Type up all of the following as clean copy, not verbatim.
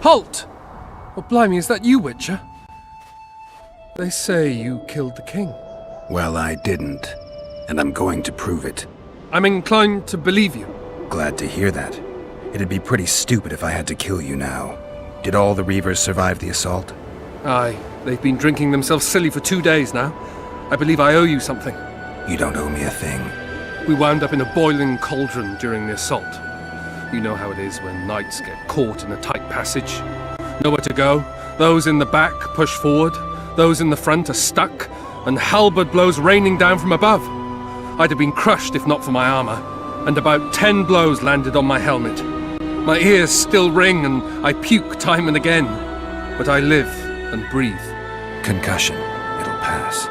Halt! Oh, blimey, is that you, Witcher? They say you killed the king. Well, I didn't, and I'm going to prove it. I'm inclined to believe you. Glad to hear that. It'd be pretty stupid if I had to kill you now. Did all the Reavers survive the assault? Aye, they've been drinking themselves silly for 2 days now. I believe I owe you something. You don't owe me a thing. We wound up in a boiling cauldron during the assault. You know how it is when knights get caught in a tight passage. Nowhere to go. Those in the back push forward. Those in the front are stuck. And halberd blows raining down from above. I'd have been crushed if not for my armor. And about 10 blows landed on my helmet. My ears still ring and I puke time and again. But I live and breathe. Concussion. It'll pass.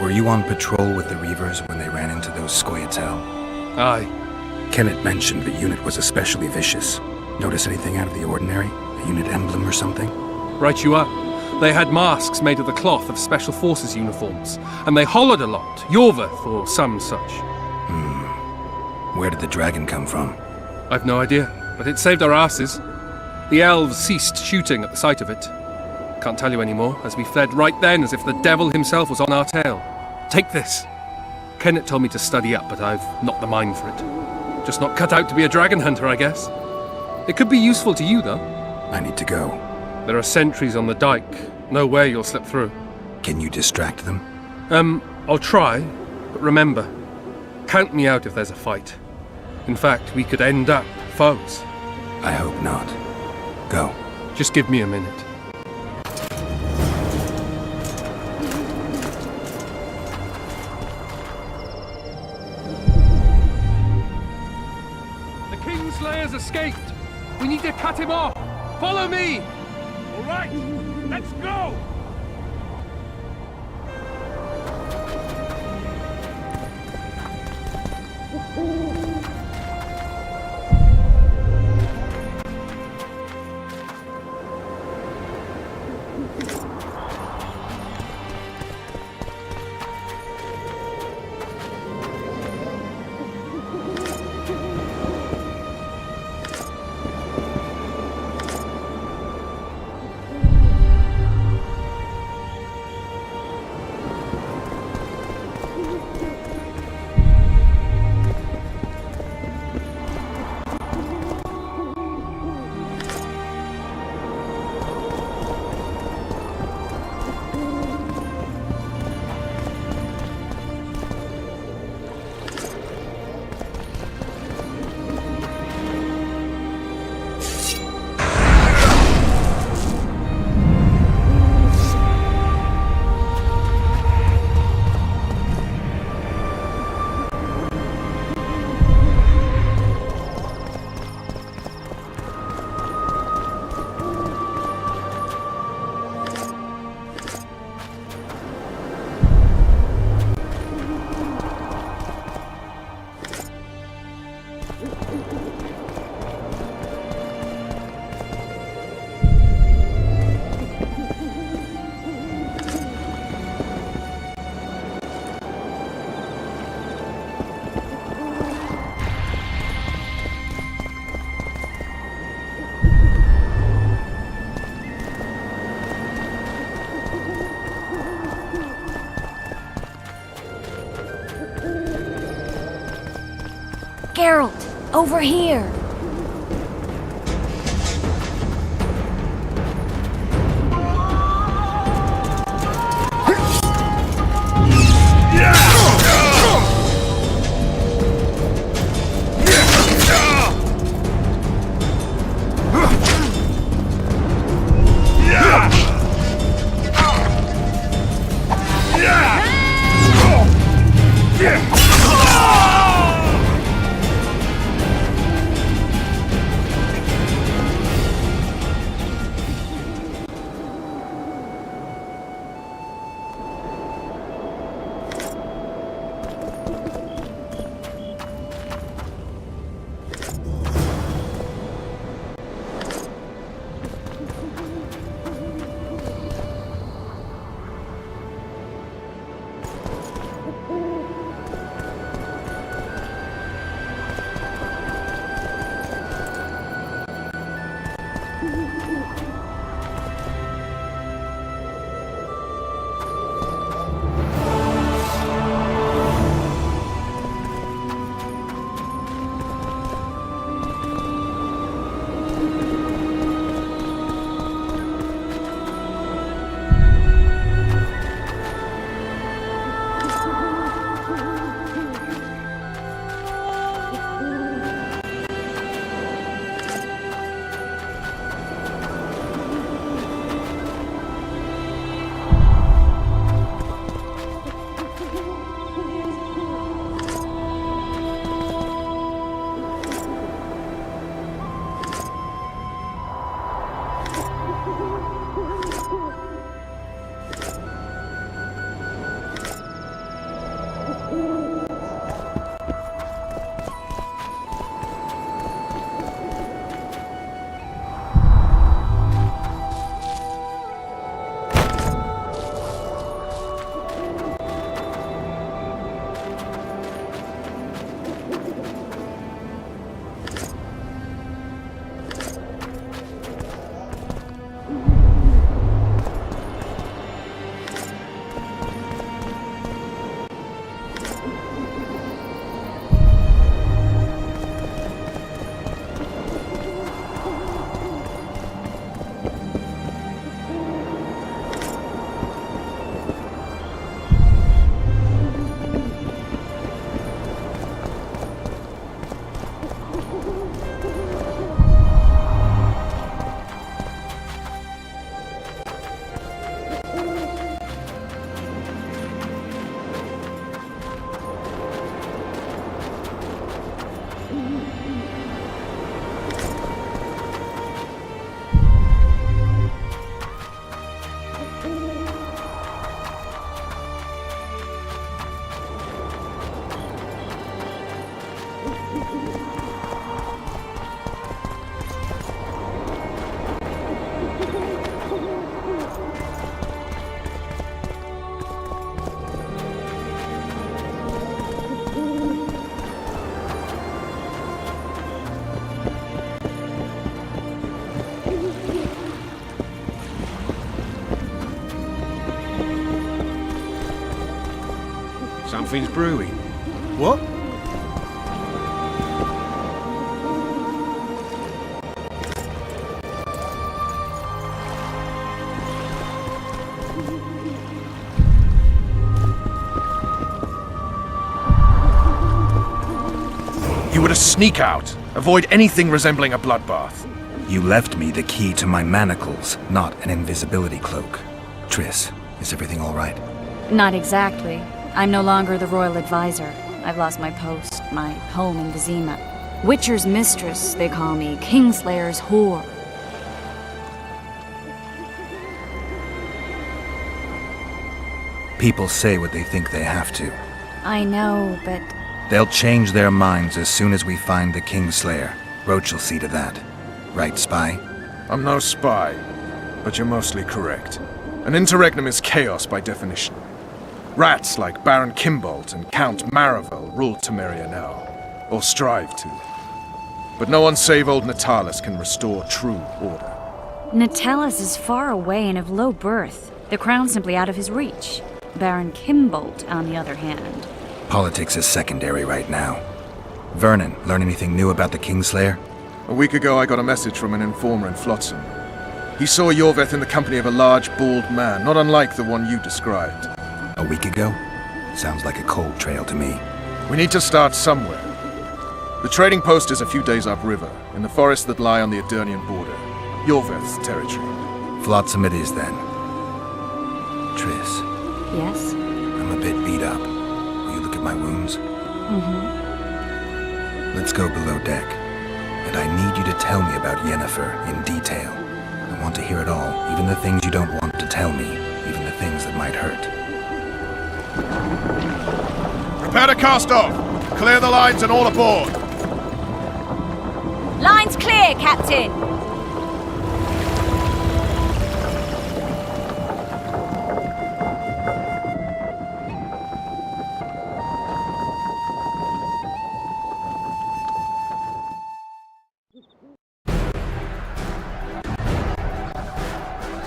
Were you on patrol with the Reavers when they ran into those Scoia'tael? Aye. Kenneth mentioned the unit was especially vicious. Notice anything out of the ordinary? A unit emblem or something? Right you are. They had masks made of the cloth of Special Forces uniforms, and they hollered a lot, Yorvath or some such. Where did the dragon come from? I've no idea, but it saved our asses. The elves ceased shooting at the sight of it. Can't tell you anymore, as we fled right then as if the devil himself was on our tail. Take this. Kenneth told me to study up, but I've not the mind for it. Just not cut out to be a dragon hunter, I guess. It could be useful to you, though. I need to go. There are sentries on the dike. No way you'll slip through. Can you distract them? I'll try, but remember, count me out if there's a fight. In fact, we could end up foes. I hope not. Go. Just give me a minute. The Kingslayer's escaped. We need to cut him off. Follow me! All right, let's go! Geralt, over here! Something's brewing. What? You were to sneak out. Avoid anything resembling a bloodbath. You left me the key to my manacles, not an invisibility cloak. Triss, is everything all right? Not exactly. I'm no longer the royal advisor. I've lost my post, my home in Vizima. Witcher's mistress, they call me. Kingslayer's whore. People say what they think they have to. I know, but They'll change their minds as soon as we find the Kingslayer. Roach will see to that. Right, Spy? I'm no spy, but you're mostly correct. An interregnum is chaos by definition. Rats like Baron Kimbolt and Count Maravel rule Temeria now, or strive to. But no one save old Natalis can restore true order. Natalis is far away and of low birth. The crown's simply out of his reach. Baron Kimbolt, on the other hand. Politics is secondary right now. Vernon, learn anything new about the Kingslayer? A week ago I got a message from an informer in Flotsam. He saw Yorveth in the company of a large, bald man, not unlike the one you described. A week ago? Sounds like a cold trail to me. We need to start somewhere. The trading post is a few days upriver, in the forests that lie on the Aedirnian border. Yorveth's territory. Flotsam it is, then. Triss, Yes? I'm a bit beat up. Will you look at my wounds? Let's go below deck. And I need you to tell me about Yennefer in detail. I want to hear it all, even the things you don't want to tell me, even the things that might hurt. Prepare to cast off! Clear the lines and all aboard! Line's clear, Captain!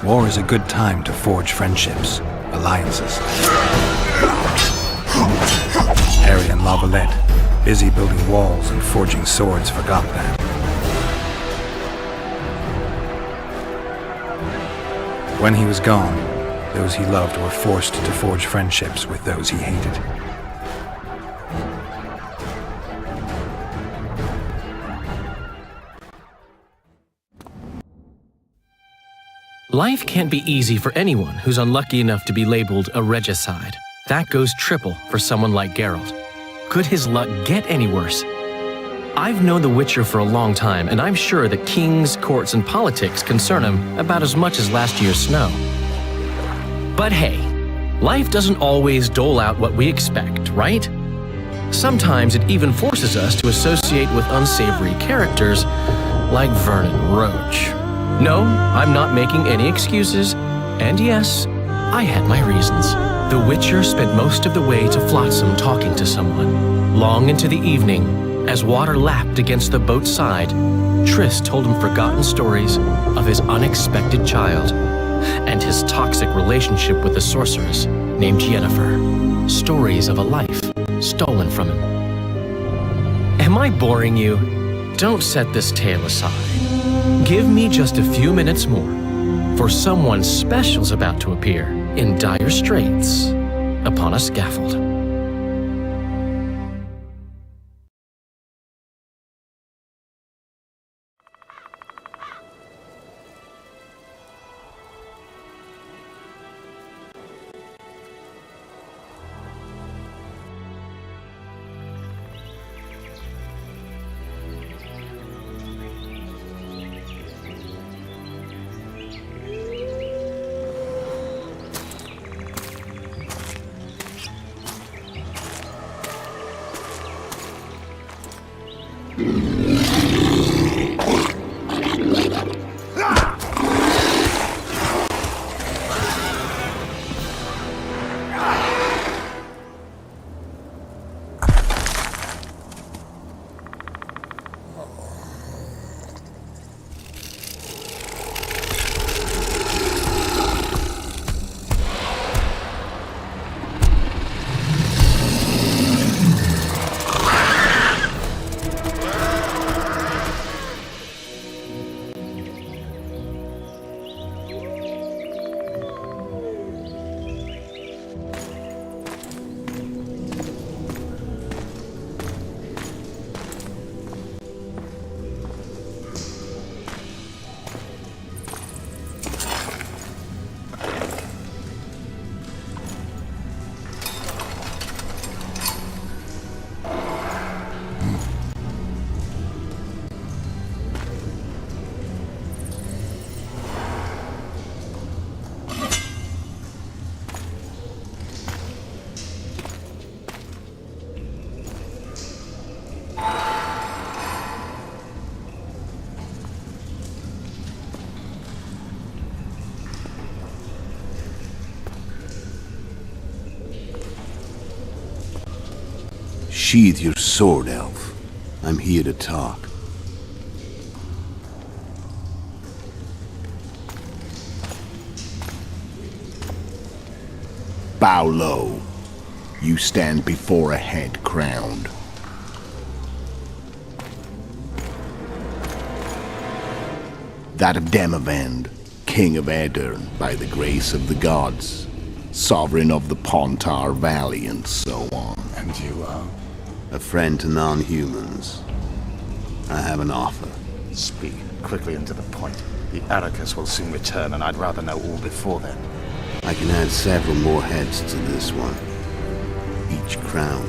War is a good time to forge friendships, alliances. Harry and Lavalette, busy building walls and forging swords, forgot that. When he was gone, those he loved were forced to forge friendships with those he hated. Life can't be easy for anyone who's unlucky enough to be labeled a regicide. That goes triple for someone like Geralt. Could his luck get any worse? I've known The Witcher for a long time, and I'm sure that kings, courts, and politics concern him about as much as last year's snow. But hey, life doesn't always dole out what we expect, right? Sometimes it even forces us to associate with unsavory characters like Vernon Roach. No, I'm not making any excuses, and yes, I had my reasons. The Witcher spent most of the way to Flotsam talking to someone. Long into the evening, as water lapped against the boat's side, Triss told him forgotten stories of his unexpected child and his toxic relationship with a sorceress named Yennefer. Stories of a life stolen from him. Am I boring you? Don't set this tale aside. Give me just a few minutes more, for someone special's about to appear in dire straits upon a scaffold. Sheathe your sword, elf. I'm here to talk. Bow low. You stand before a head crowned. That of Demavend, king of Aedirn, by the grace of the gods, sovereign of the Pontar Valley, and so on. And you are? A friend to non-humans. I have an offer. Speak quickly and to the point. The Arrakis will soon return, and I'd rather know all before then. I can add several more heads to this one. Each crowned.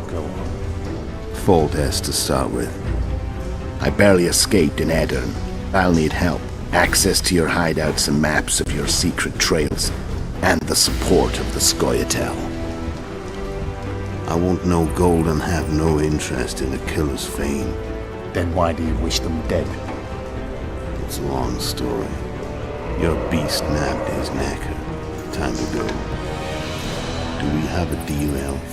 Go on. Foltest to start with. I barely escaped in Aedirn. I'll need help. Access to your hideouts and maps of your secret trails. And the support of the Scoia'tael. I want no gold and have no interest in a killer's fame. Then why do you wish them dead? It's a long story. Your beast nabbed his knacker. Time to go. Do we have a deal, elf?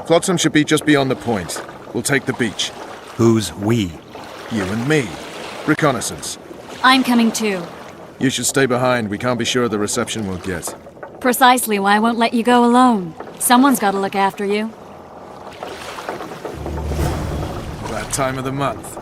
Flotsam should be just beyond the point. We'll take the beach. Who's we? You and me. Reconnaissance. I'm coming too. You should stay behind. We can't be sure of the reception we'll get. Precisely why I won't let you go alone. Someone's got to look after you. That time of the month.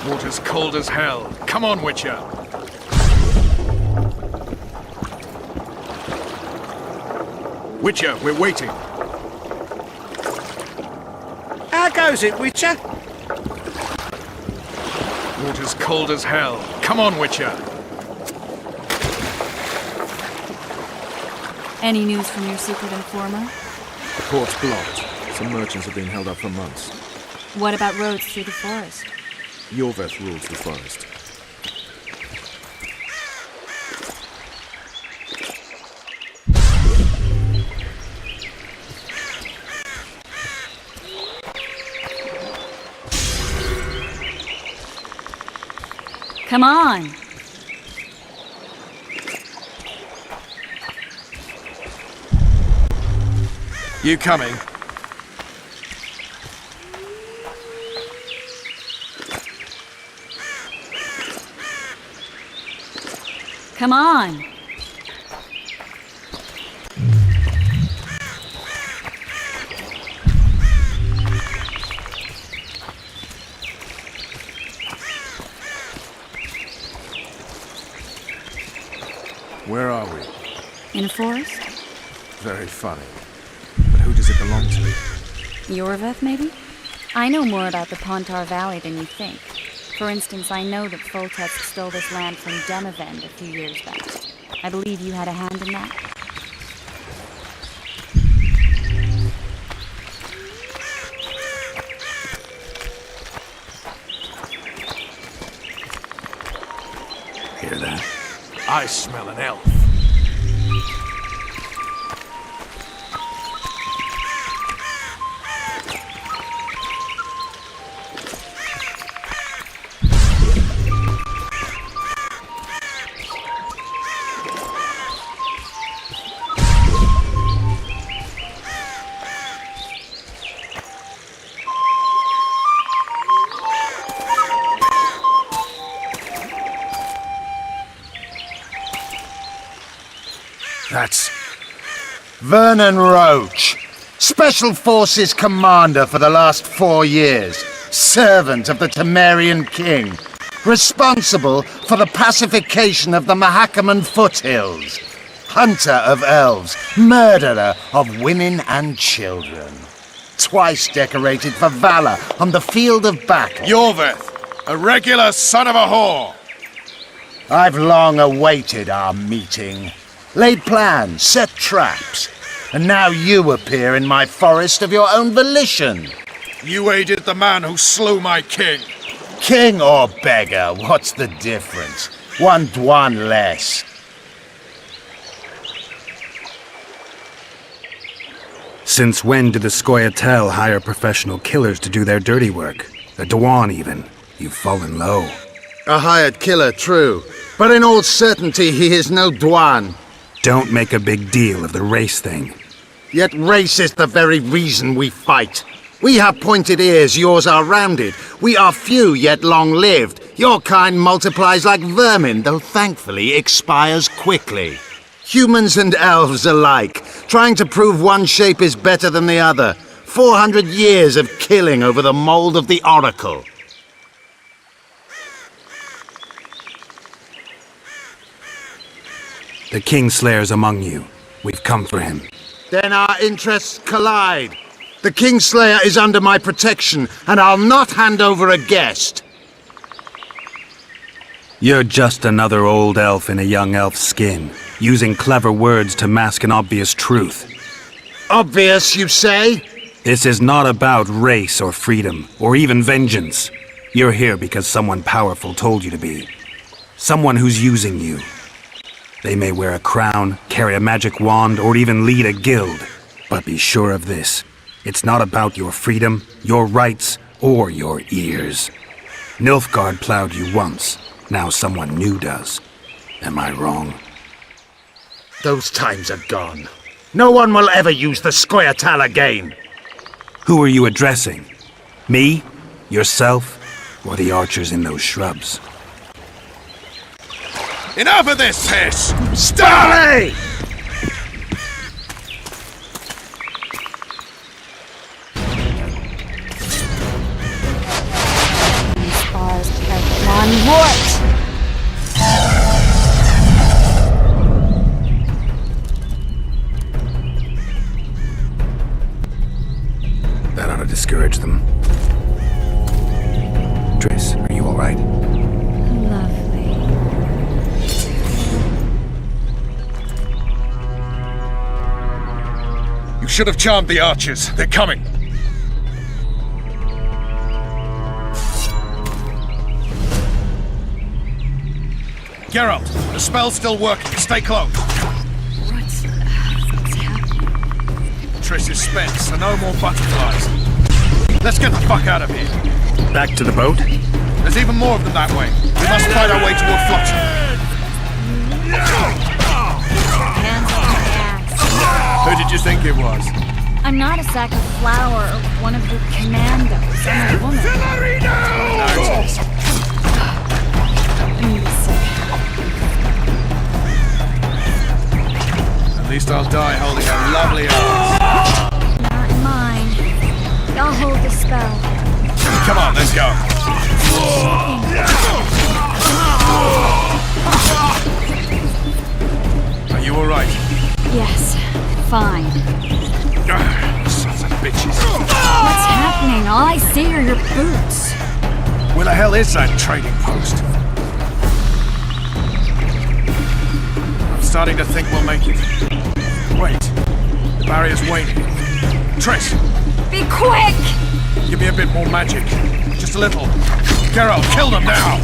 Water's cold as hell. Come on, Witcher. Witcher, we're waiting. How goes it, Witcher? Water's cold as hell. Come on, Witcher. Any news from your secret informer? The port's blocked. Some merchants have been held up for months. What about roads through the forest? Yorveth rules the forest. Come on! You coming? Come on! Where are we? In a forest? Very funny. But who does it belong to? Yorveth, maybe? I know more about the Pontar Valley than you think. For instance, I know that Foltest stole this land from Demavend a few years back. I believe you had a hand in that. Hear that? I smell an elf. That's... Vernon Roach, Special Forces Commander for the last 4 years. servant of the Temerian king, responsible for the pacification of the Mahakaman foothills, hunter of elves, murderer of women and children. Twice decorated for valor on the field of battle. Yorveth, a regular son of a whore. I've long awaited our meeting, laid plans, set traps, and now you appear in my forest of your own volition. You aided the man who slew my king. King or beggar, what's the difference? One Dwan less. Since when did the Scoia'tael hire professional killers to do their dirty work? A Dwan, even. You've fallen low. A hired killer, true. But in all certainty, he is no Dwan. Don't make a big deal of the race thing. Yet race is the very reason we fight. We have pointed ears, yours are rounded. We are few, yet long-lived. Your kind multiplies like vermin, though thankfully expires quickly. Humans and elves alike, trying to prove one shape is better than the other. 400 years of killing over the mold of the Oracle. The Kingslayer's among you. We've come for him. Then our interests collide. The Kingslayer is under my protection, and I'll not hand over a guest. You're just another old elf in a young elf's skin, using clever words to mask an obvious truth. Obvious, you say? This is not about race or freedom, or even vengeance. You're here because someone powerful told you to be. Someone who's using you. They may wear a crown, carry a magic wand, or even lead a guild. But be sure of this. It's not about your freedom, your rights, or your ears. Nilfgaard plowed you once. Now someone new does. Am I wrong? Those times are gone. No one will ever use the Scoia'tael again. Who are you addressing? Me? Yourself? Or the archers in those shrubs? Enough of this piss! Stay! Spars Pokemon Wart! That ought to discourage them. Triss, are you alright? Lovely. You should have charmed the archers. They're coming. Geralt, the spell's still working. Stay close. What's happening? Triss is spent, so no more butterflies. Let's get the fuck out of here. Back to the boat? There's even more of them that way. We must fight our way toward Flutter. Hands on my ass. Who did you think it was? I'm not a sack of flour or one of your commandos. I'm a woman. At least I'll die holding a lovely arm. Not mine. I'll hold the spell. Come on, let's go. Are you alright? Yes, fine. Sons of bitches. What's happening? All I see are your boots. Where the hell is that trading post? I'm starting to think we'll make it. Wait, the barrier's waning. Triss, Be quick! give me a bit more magic. Just a little. Geralt, kill them now!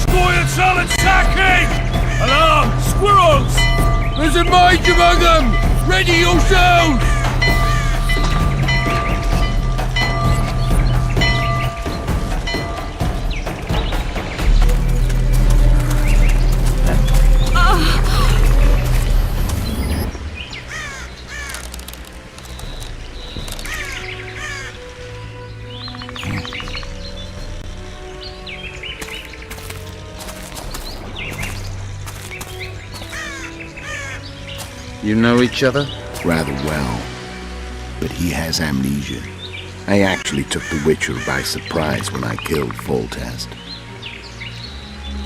Scoia'tael attacking! Alarm! Squirrels! There's a mage among them! Ready yourselves! You know each other? Rather well. But he has amnesia. I actually took the Witcher by surprise when I killed Foltest.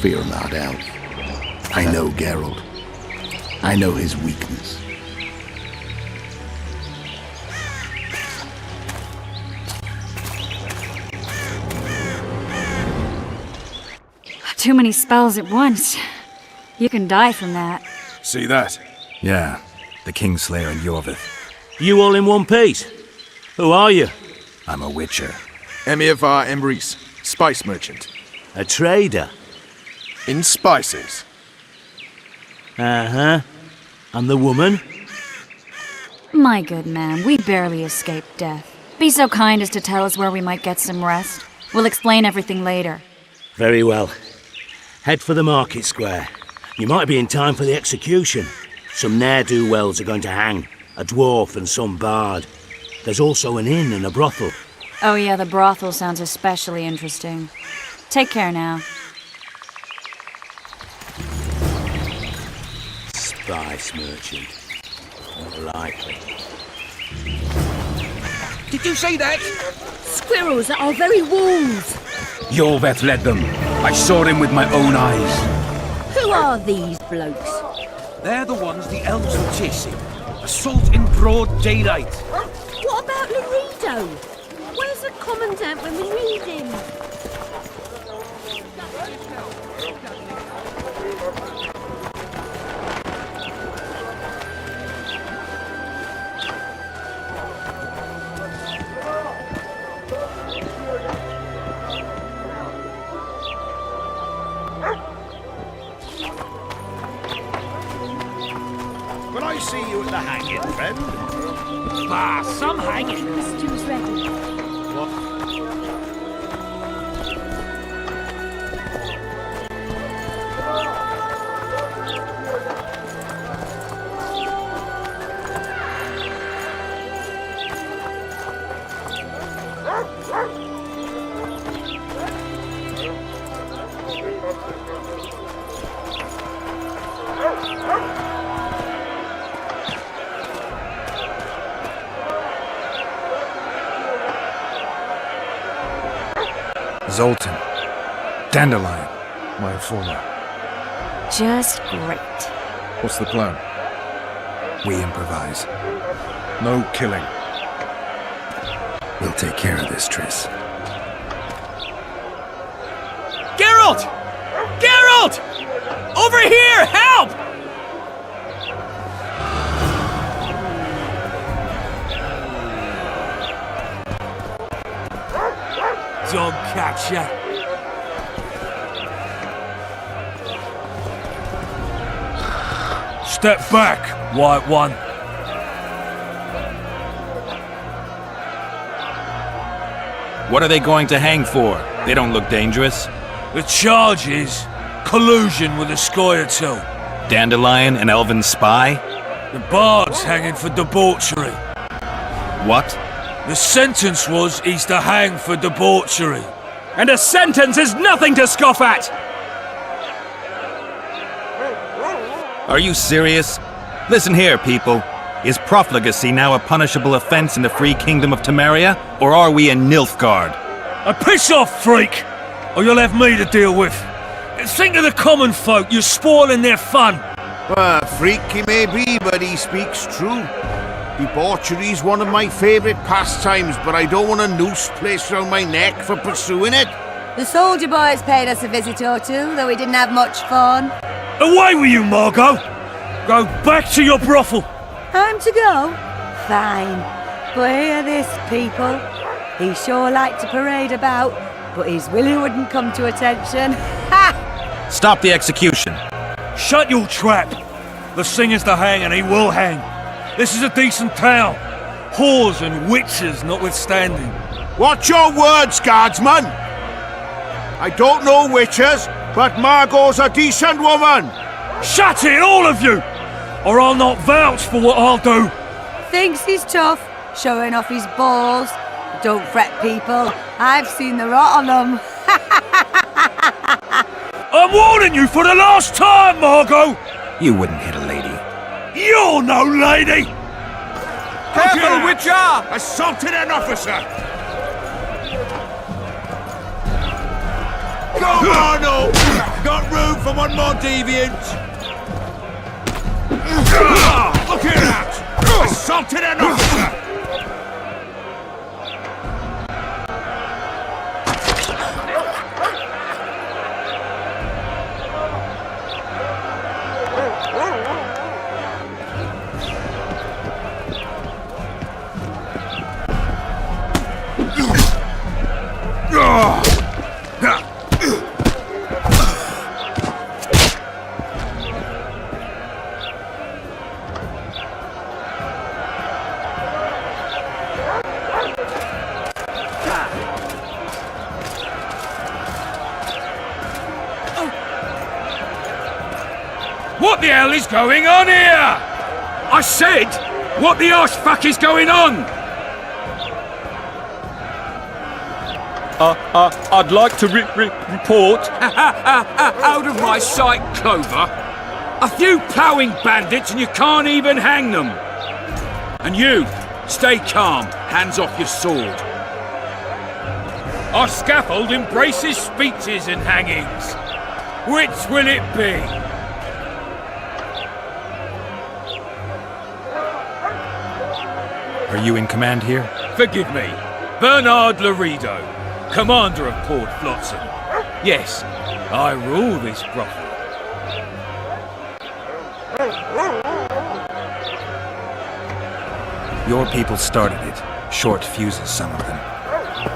Fear not, Elf. I know Geralt. I know his weakness. Too many spells at once. You can die from that. See that? Yeah, the Kingslayer and Yorvith. You all in one piece? Who are you? I'm a Witcher. Emir var Emrys, spice merchant. A trader? In spices. Uh-huh. And the woman? My good man, we barely escaped death. Be so kind as to tell us where we might get some rest. We'll explain everything later. Very well. Head for the market square. You might be in time for the execution. Some ne'er-do-wells are going to hang. A dwarf and some bard. There's also an inn and a brothel. Oh yeah, the brothel sounds especially interesting. Take care now. Spice merchant. Not likely. Did you say that? Squirrels at our very walls. Yorveth led them. I saw him with my own eyes. Who are these blokes? They're the ones the elves were chasing. Assault in broad daylight. What about Laredo? Where's the commandant when we need him? Will I see you at the hanging, friend? Ah, some hanging. The stew's ready. Zoltan. Dandelion. My informer. Just great. What's the plan? We improvise. No killing. We'll take care of this, Triss. Geralt! Geralt! Over here! Help! Dog catcher. Step back, White One. What are they going to hang for? They don't look dangerous. The charge is collusion with the Scoia'tael. Dandelion, an elven spy? The bard's hanging for debauchery. What? The sentence was he's to hang for debauchery. And a sentence is nothing to scoff at! Are you serious? Listen here, people. Is profligacy now a punishable offense in the free kingdom of Temeria? Or are we in Nilfgaard? Piss off, freak! Or you'll have me to deal with. Think of the common folk, you're spoiling their fun. Well, freak he may be, but he speaks true. Debauchery's one of my favourite pastimes, but I don't want a noose placed around my neck for pursuing it. The soldier boys paid us a visit or two, though we didn't have much fun. Away with you, Margot! Go back to your brothel! Time to go? Fine. But hear this, people. He sure liked to parade about, but his willy wouldn't come to attention. Ha! Stop the execution. Shut your trap! The singer's to hang and he will hang. This is a decent town. Whores and witches notwithstanding. Watch your words, guardsman! I don't know witches, but Margot's a decent woman! Shut it, all of you! Or I'll not vouch for what I'll do! Thinks he's tough, showing off his balls. Don't fret, people. I've seen the rot on them. I'm warning you for the last time, Margot! You wouldn't hit a lady. You're no lady! Careful, Witcher! Assaulted an officer! Go on, oh! Got room for one more deviant! Look at that! Assaulted an officer! What the hell is going on here? I said, what the arse fuck is going on? I'd like to report. Out of my sight, Clover. A few ploughing bandits and you can't even hang them. And you, stay calm, hands off your sword. Our scaffold embraces speeches and hangings. Which will it be? Are you in command here? Forgive me, Bernard Laredo, commander of Port Flotsam. Yes, I rule this brothel. Your people started it. Short fuses, some of them.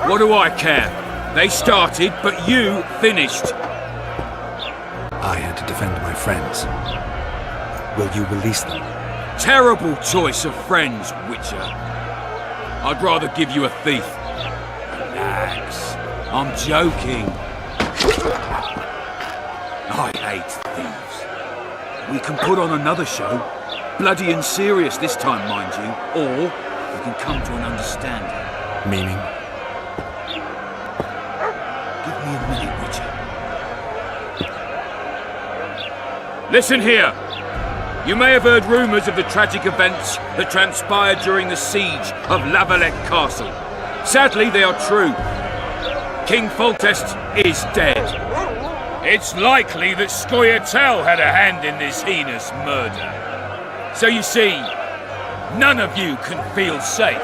What do I care? They started, but you finished. I had to defend my friends. Will you release them? Terrible choice of friends, Witcher. I'd rather give you a thief. Relax. I'm joking. I hate thieves. We can put on another show. Bloody and serious this time, mind you. Or we can come to an understanding. Meaning? Give me a minute, Witcher. Listen here. You may have heard rumours of the tragic events that transpired during the siege of Lavalette Castle. Sadly, they are true. King Foltest is dead. It's likely that Scoia'tael had a hand in this heinous murder. So you see, none of you can feel safe.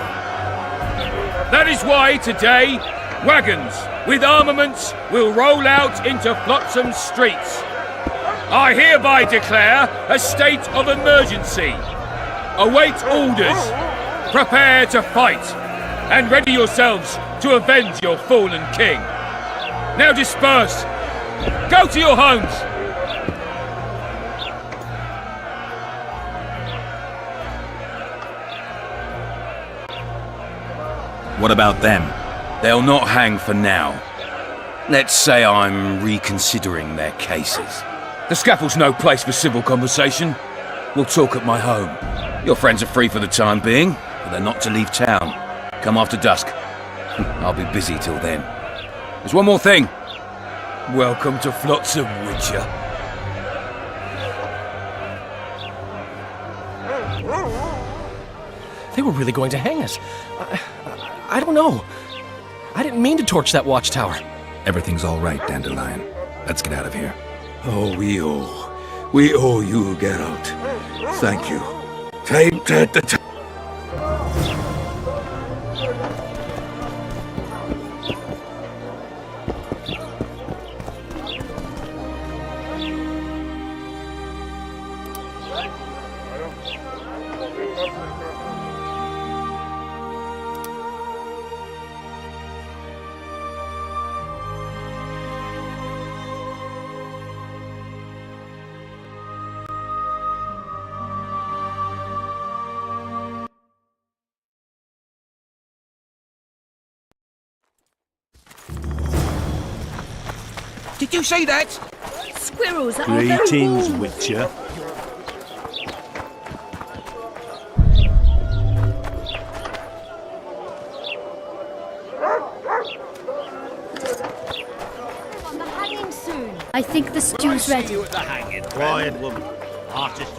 That is why today, wagons with armaments will roll out into Flotsam's streets. I hereby declare a state of emergency. Await orders. Prepare to fight. And ready yourselves to avenge your fallen king. Now disperse. Go to your homes. What about them? They'll not hang for now. Let's say I'm reconsidering their cases. The scaffold's no place for civil conversation. We'll talk at my home. Your friends are free for the time being, but they're not to leave town. Come after dusk. I'll be busy till then. There's one more thing. Welcome to Flotsam, Witcher. They were really going to hang us. I don't know. I didn't mean to torch that watchtower. Everything's all right, Dandelion. Let's get out of here. Oh, we owe you, Geralt. Thank you. Time. Did you see that? Squirrels are Greetings, Witcher. on the hanging soon. I think the stew's ready. Quiet, woman. Artist.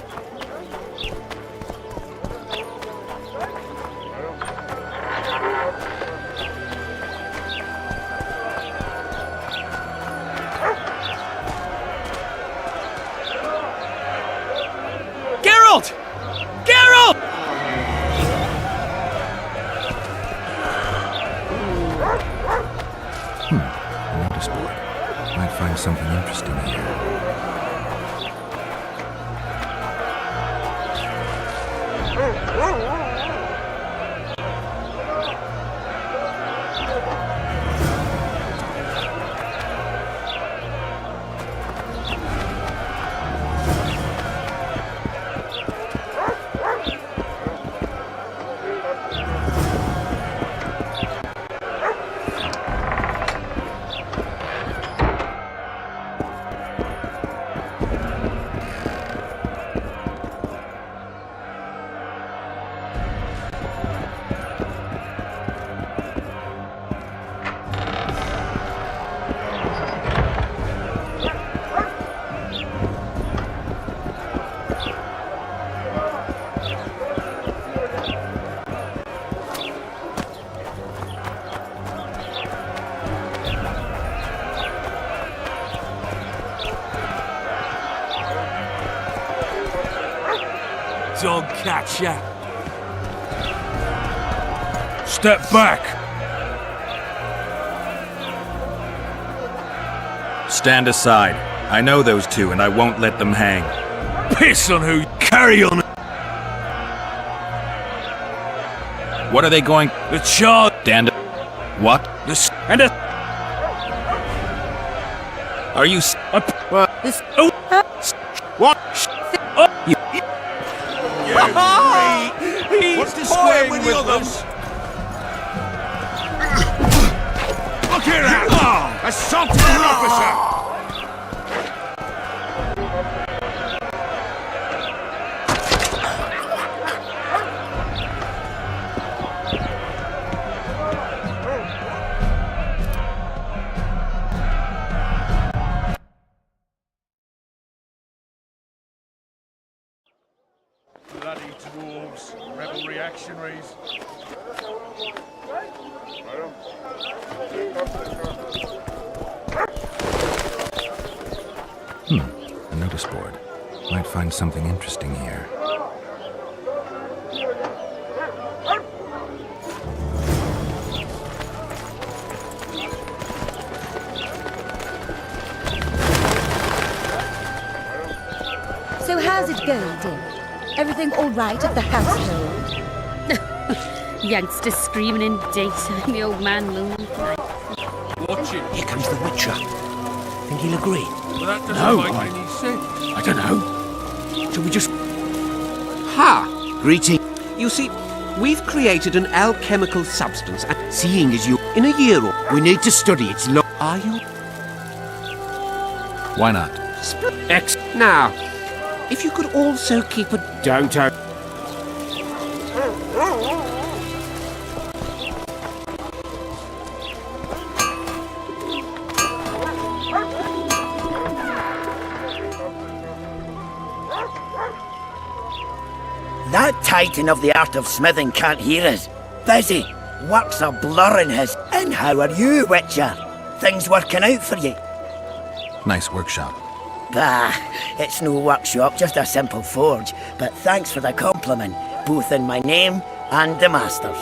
dog catcher. Step back! Stand aside. I know those two, and I won't let them hang. Piss on who. Carry on. What are they going? The charge. Stand. What? And a. Are you? This. What? You. What's the square with the others? Look here, that! Assault an officer! Bloody dwarves, rebel reactionaries. A notice board. Might find something interesting here. So how's it going, dear? Everything all right at the household? Youngsters screaming in daytime, the old man moaning at night. Watch it. Here comes the Witcher. Think he'll agree? Well, that doesn't No, make any sense. I don't know. Shall we just... Ha! Greeting. You see, we've created an alchemical substance, and seeing as you in a year or... We need to study its law. Are you? Why not? X. Now, if you could also keep a... Don't I? That titan of the art of smithing can't hear us. Busy. Works are blurring his. And how are you, Witcher? Things working out for you? Nice workshop. Bah, it's no workshop, just a simple forge. But thanks for the compliment, both in my name and the master's.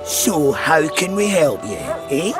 So how can we help you, eh?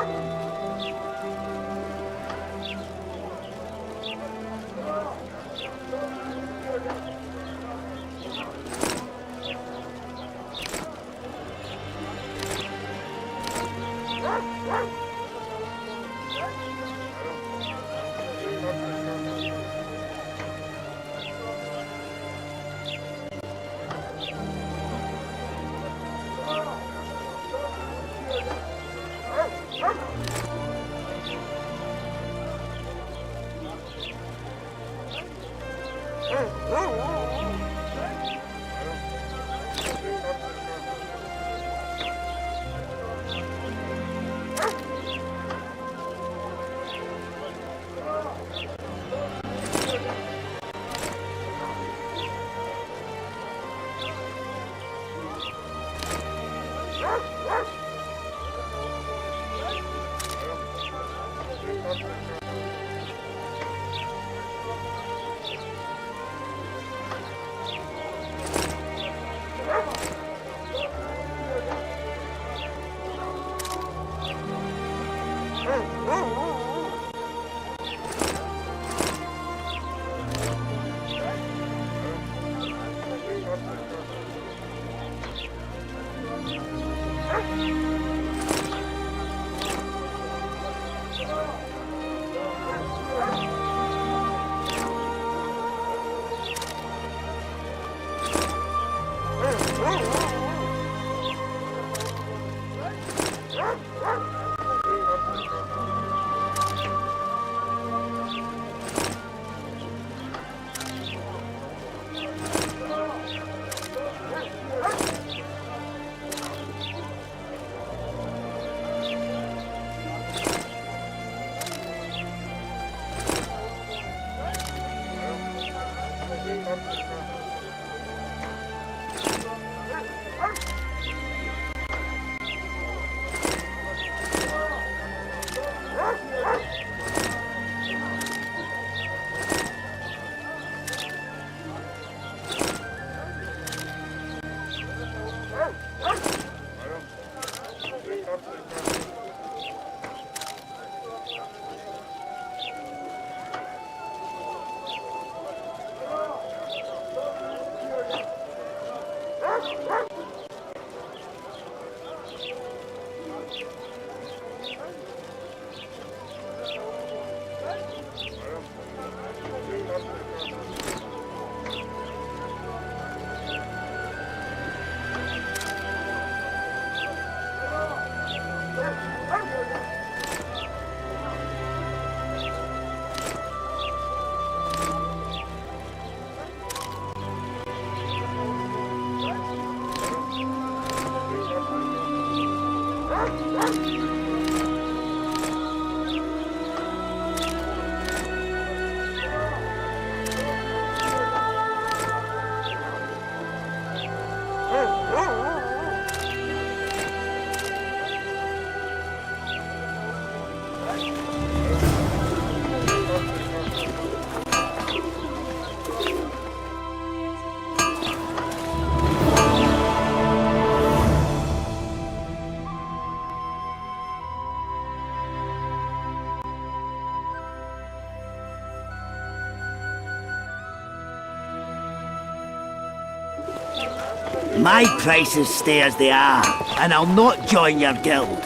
My prices stay as they are, and I'll not join your guild.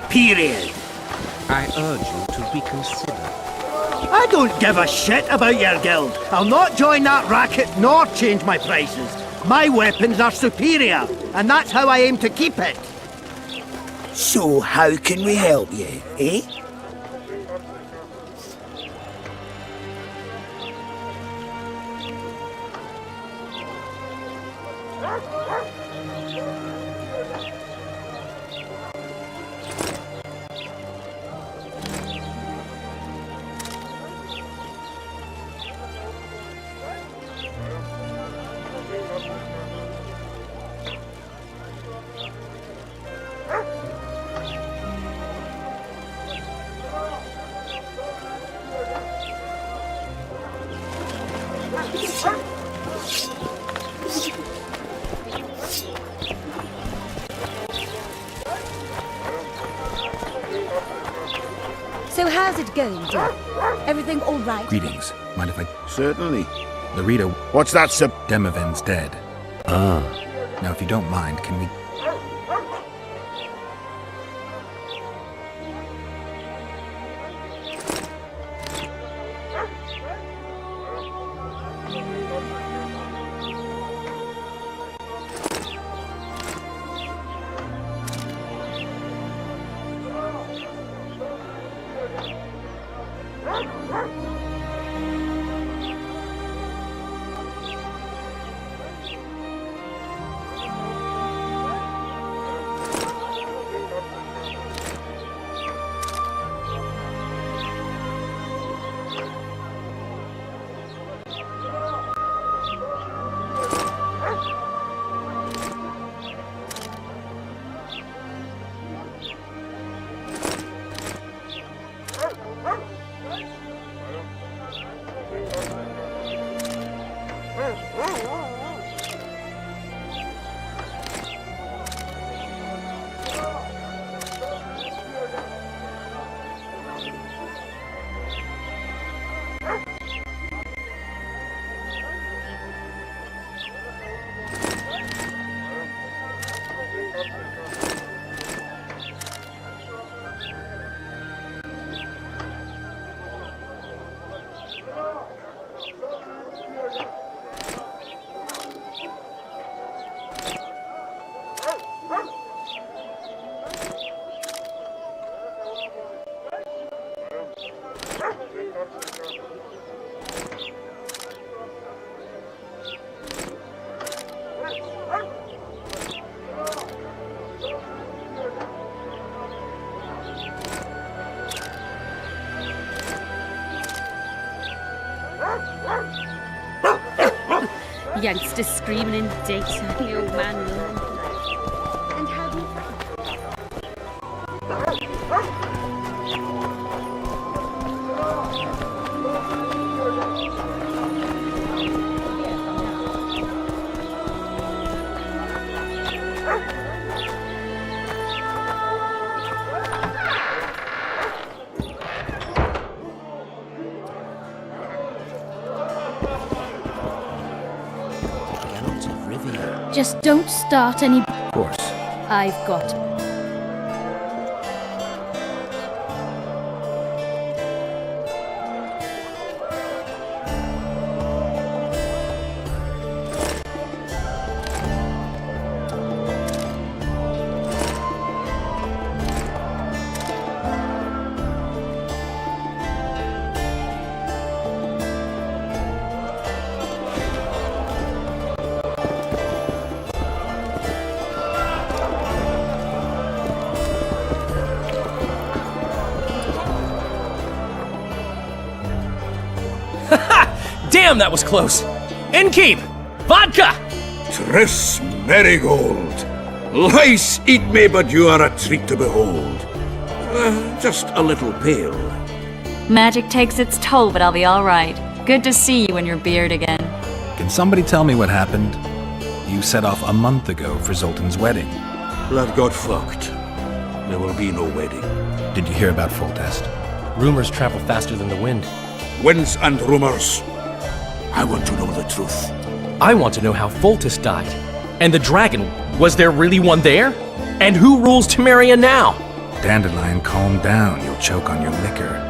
Period. I urge you to reconsider. I don't give a shit about your guild. I'll not join that racket nor change my prices. My weapons are superior, and that's how I aim to keep it. So how can we help you, eh? So how's it going, Dick? Everything all right? Greetings. Mind if I... Certainly. Larita... What's that, Sir? Demoven's dead. Ah. Now, if you don't mind, can we... Youngsters screaming in dates and the old man rolling. And how do you Just don't start any... Of course. I've got... Damn, that was close! Innkeep! Vodka! Triss Marigold. Lice eat me, but you are a treat to behold. Just a little pale. Magic takes its toll, but I'll be alright. Good to see you in your beard again. Can somebody tell me what happened? You set off a month ago for Zoltan's wedding. Blood got fucked. There will be no wedding. Did you hear about Foltest? Rumors travel faster than the wind. Winds and rumors. I want to know the truth. I want to know how Foltest died. And the dragon, was there really one there? And who rules Temeria now? Dandelion, calm down. You'll choke on your liquor.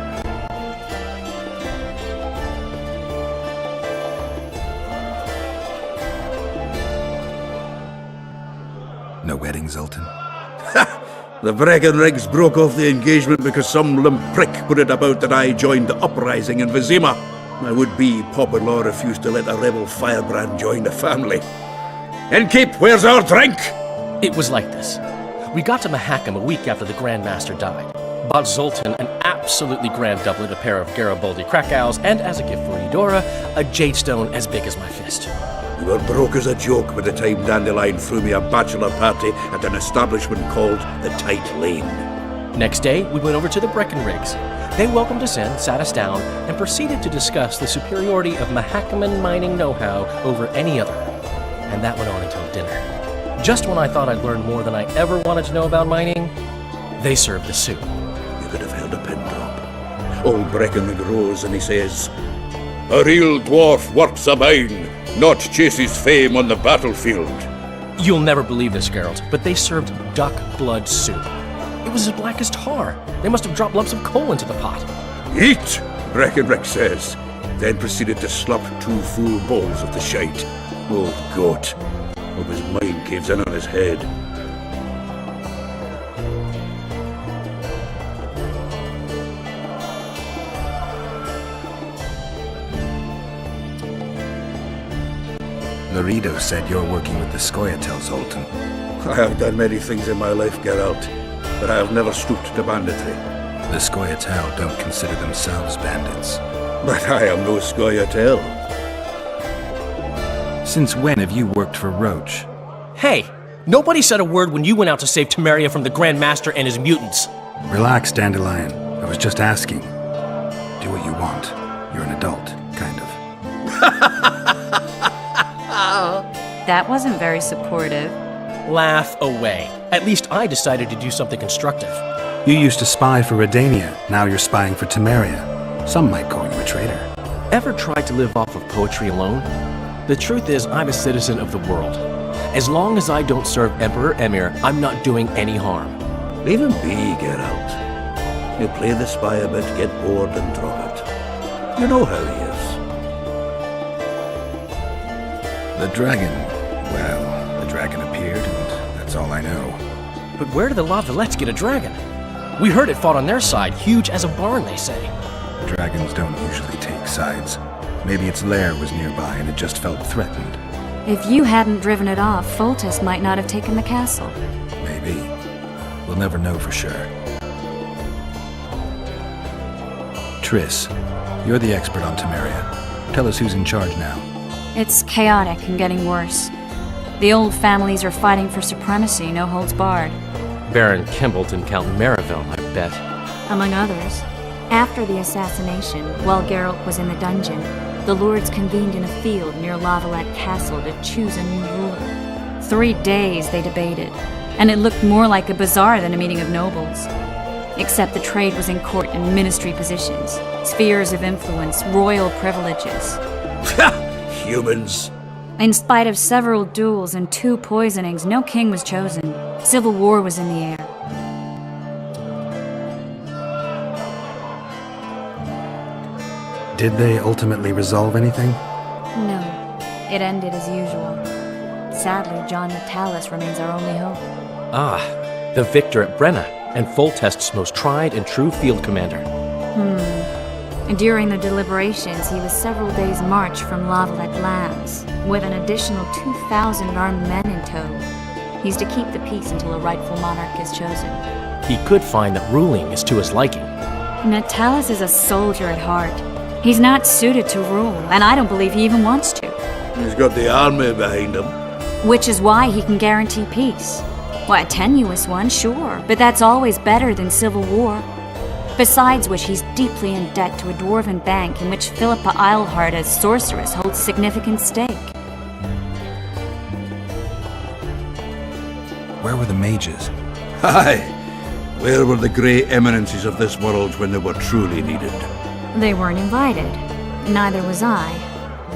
No wedding, Zoltan? The Breckenrigs broke off the engagement because some limp prick put it about that I joined the uprising in Vizima. My would-be Popper-in-law refused to let a rebel firebrand join the family. Innkeep, where's our drink? It was like this. We got to Mahakam a week after the Grand Master died. Bought Zoltan an absolutely grand doublet, a pair of Garibaldi Krakau's, and as a gift for Eudora, a jadestone as big as my fist. We were broke as a joke by the time Dandelion threw me a bachelor party at an establishment called the Tight Lane. Next day, we went over to the Breckenrigs. They welcomed us in, sat us down, and proceeded to discuss the superiority of Mahakaman mining know-how over any other. And that went on until dinner. Just when I thought I'd learned more than I ever wanted to know about mining, they served the soup. You could have held a pin drop. Old Breckenrig rose and he says, "A real dwarf works a mine, not chases fame on the battlefield." You'll never believe this, Geralt, but they served duck blood soup. It was as black as tar. They must have dropped lumps of coal into the pot. "Eat," Breckenrig says, then proceeded to slop 2 full bowls of the shite. Old goat. Hope his mind caves in on his head. Laredo said you're working with the Scoia'tael, Zoltan. I have done many things in my life, Geralt, but I have never stooped to banditry. The Scoia'tael don't consider themselves bandits. But I am no Scoia'tael. Since when have you worked for Roach? Hey, nobody said a word when you went out to save Temeria from the Grand Master and his mutants. Relax, Dandelion. I was just asking. Do what you want. You're an adult, kind of. That wasn't very supportive. Laugh away. At least I decided to do something constructive. You used to spy for Redania. Now you're spying for Temeria. Some might call you a traitor. Ever tried to live off of poetry alone? The truth is, I'm a citizen of the world. As long as I don't serve Emperor Emir, I'm not doing any harm. Leave him be, Geralt. You play the spy a bit, get bored and drop it. You know how he is. The dragon. Well, the dragon appeared, and that's all I know. But where did the Lavalettes get a dragon? We heard it fought on their side, huge as a barn, they say. Dragons don't usually take sides. Maybe its lair was nearby and it just felt threatened. If you hadn't driven it off, Foltest might not have taken the castle. Maybe. We'll never know for sure. Triss, you're the expert on Temeria. Tell us who's in charge now. It's chaotic and getting worse. The old families are fighting for supremacy, no holds barred. Baron Kimbolt and Count Marivel, I bet. Among others. After the assassination, while Geralt was in the dungeon, the lords convened in a field near Lavalette Castle to choose a new ruler. 3 days they debated, and it looked more like a bazaar than a meeting of nobles. Except the trade was in court and ministry positions, spheres of influence, royal privileges. Humans. In spite of several duels and 2 poisonings, no king was chosen. Civil war was in the air. Did they ultimately resolve anything? No. It ended as usual. Sadly, John Natalis remains our only hope. Ah, the victor at Brenna, and Foltest's most tried and true field commander. During the deliberations, he was several days' march from Lavalette lands, with an additional 2,000 armed men in tow. He's to keep the peace until a rightful monarch is chosen. He could find that ruling is to his liking. Natalis is a soldier at heart. He's not suited to rule, and I don't believe he even wants to. He's got the army behind him. Which is why he can guarantee peace. Why, a tenuous one, sure, but that's always better than civil war. Besides which, he's deeply in debt to a dwarven bank in which Philippa Eilhart as sorceress holds significant stake. Where were the mages? Aye. Where were the grey eminences of this world when they were truly needed? They weren't invited. Neither was I.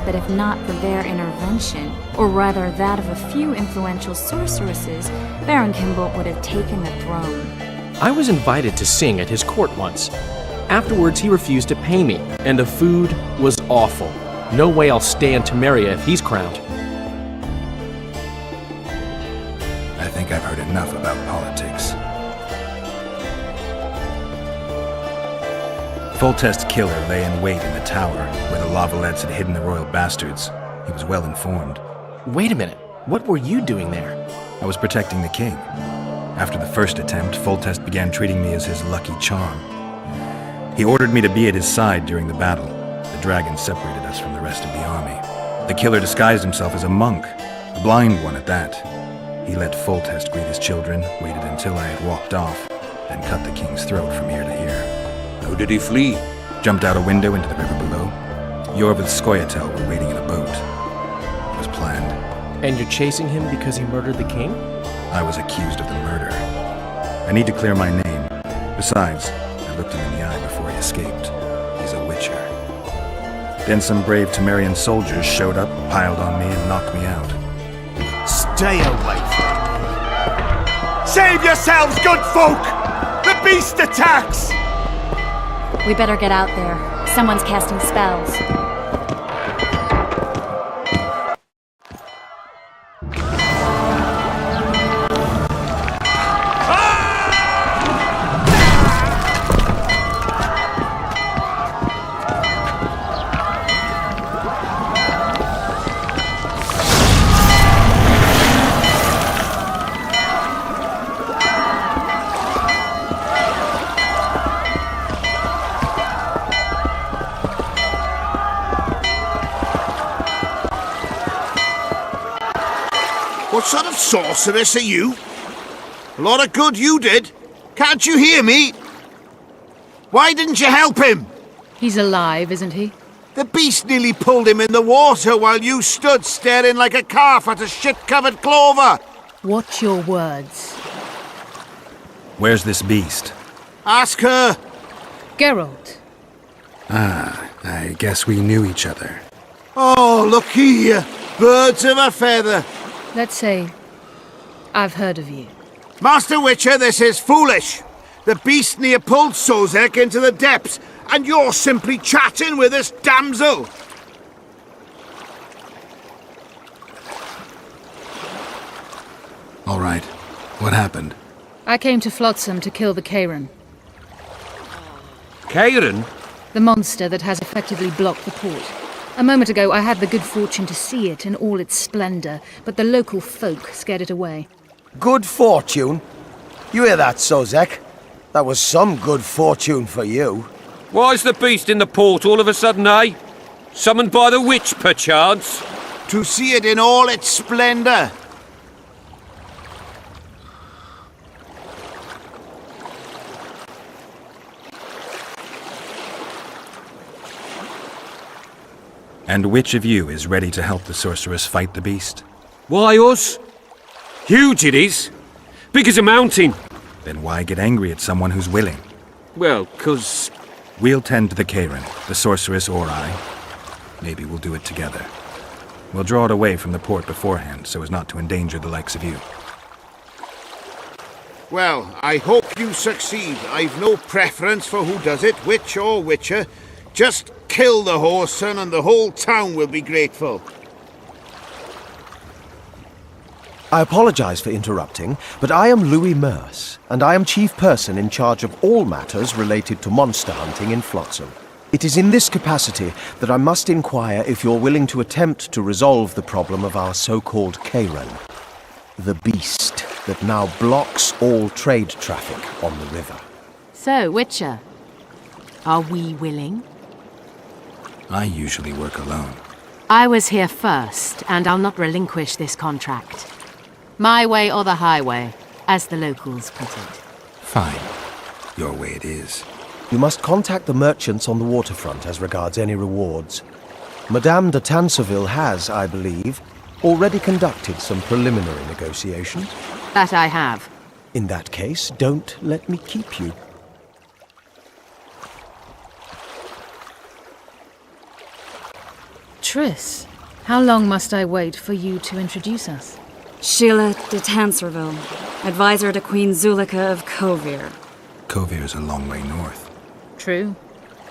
that if not for their intervention, or rather that of a few influential sorceresses, Baron Kimbolt would have taken the throne. I was invited to sing at his court once. Afterwards, he refused to pay me, and the food was awful. No way I'll stay in Temeria if he's crowned. I think I've heard enough about politics. Foltest's killer lay in wait in the tower, where the Lavalettes had hidden the royal bastards. He was well informed. Wait a minute. What were you doing there? I was protecting the king. After the first attempt, Foltest began treating me as his lucky charm. He ordered me to be at his side during the battle. The dragon separated us from the rest of the army. The killer disguised himself as a monk, a blind one at that. He let Foltest greet his children, waited until I had walked off, then cut the king's throat from ear to ear. How did he flee? Jumped out a window into the river below. Yor with Scoia'tael were waiting in a boat. It was planned. And you're chasing him because he murdered the king? I was accused of the murder. I need to clear my name. Besides, I looked him in the eye before he escaped. He's a witcher. Then some brave Temerian soldiers showed up, piled on me, and knocked me out. Stay away from me. Save yourselves, good folk! The beast attacks! We better get out there. Someone's casting spells. What sort of sorceress are you? A lot of good you did. Can't you hear me? Why didn't you help him? He's alive, isn't he? The beast nearly pulled him in the water while you stood staring like a calf at a shit-covered clover. Watch your words. Where's this beast? Ask her. Geralt. Ah, I guess we knew each other. Oh, look here. Birds of a feather. Let's say I've heard of you. Master Witcher, this is foolish. The beast near pulled Sozek into the depths, and you're simply chatting with this damsel. All right. What happened? I came to Flotsam to kill the Kayran, Kayran? the monster that has effectively blocked the port. A moment ago, I had the good fortune to see it in all its splendor, but the local folk scared it away. Good fortune? You hear that, Sozek? That was some good fortune for you. Why's the beast in the port all of a sudden, eh? Summoned by the witch, perchance? To see it in all its splendor. And which of you is ready to help the sorceress fight the beast? Why us? Huge it is. Big as a mountain. Then why get angry at someone who's willing? Well, 'cause... We'll tend to the Kayran, the sorceress or I. Maybe we'll do it together. We'll draw it away from the port beforehand so as not to endanger the likes of you. Well, I hope you succeed. I've no preference for who does it, witch or witcher. Just kill the whoreson and the whole town will be grateful. I apologize for interrupting, but I am Louis Merce, and I am chief person in charge of all matters related to monster hunting in Flotsam. It is in this capacity that I must inquire if you're willing to attempt to resolve the problem of our so-called Kayran, the beast that now blocks all trade traffic on the river. So, Witcher, are we willing? I usually work alone. I was here first, and I'll not relinquish this contract. My way or the highway, as the locals put it. Fine. Your way it is. You must contact the merchants on the waterfront as regards any rewards. Madame de Tanseville has, I believe, already conducted some preliminary negotiations. That I have. In that case, don't let me keep you. Triss, how long must I wait for you to introduce us? Sheila de Tanserville, advisor to Queen Zulika of Kovir. Kovir's a long way north. True.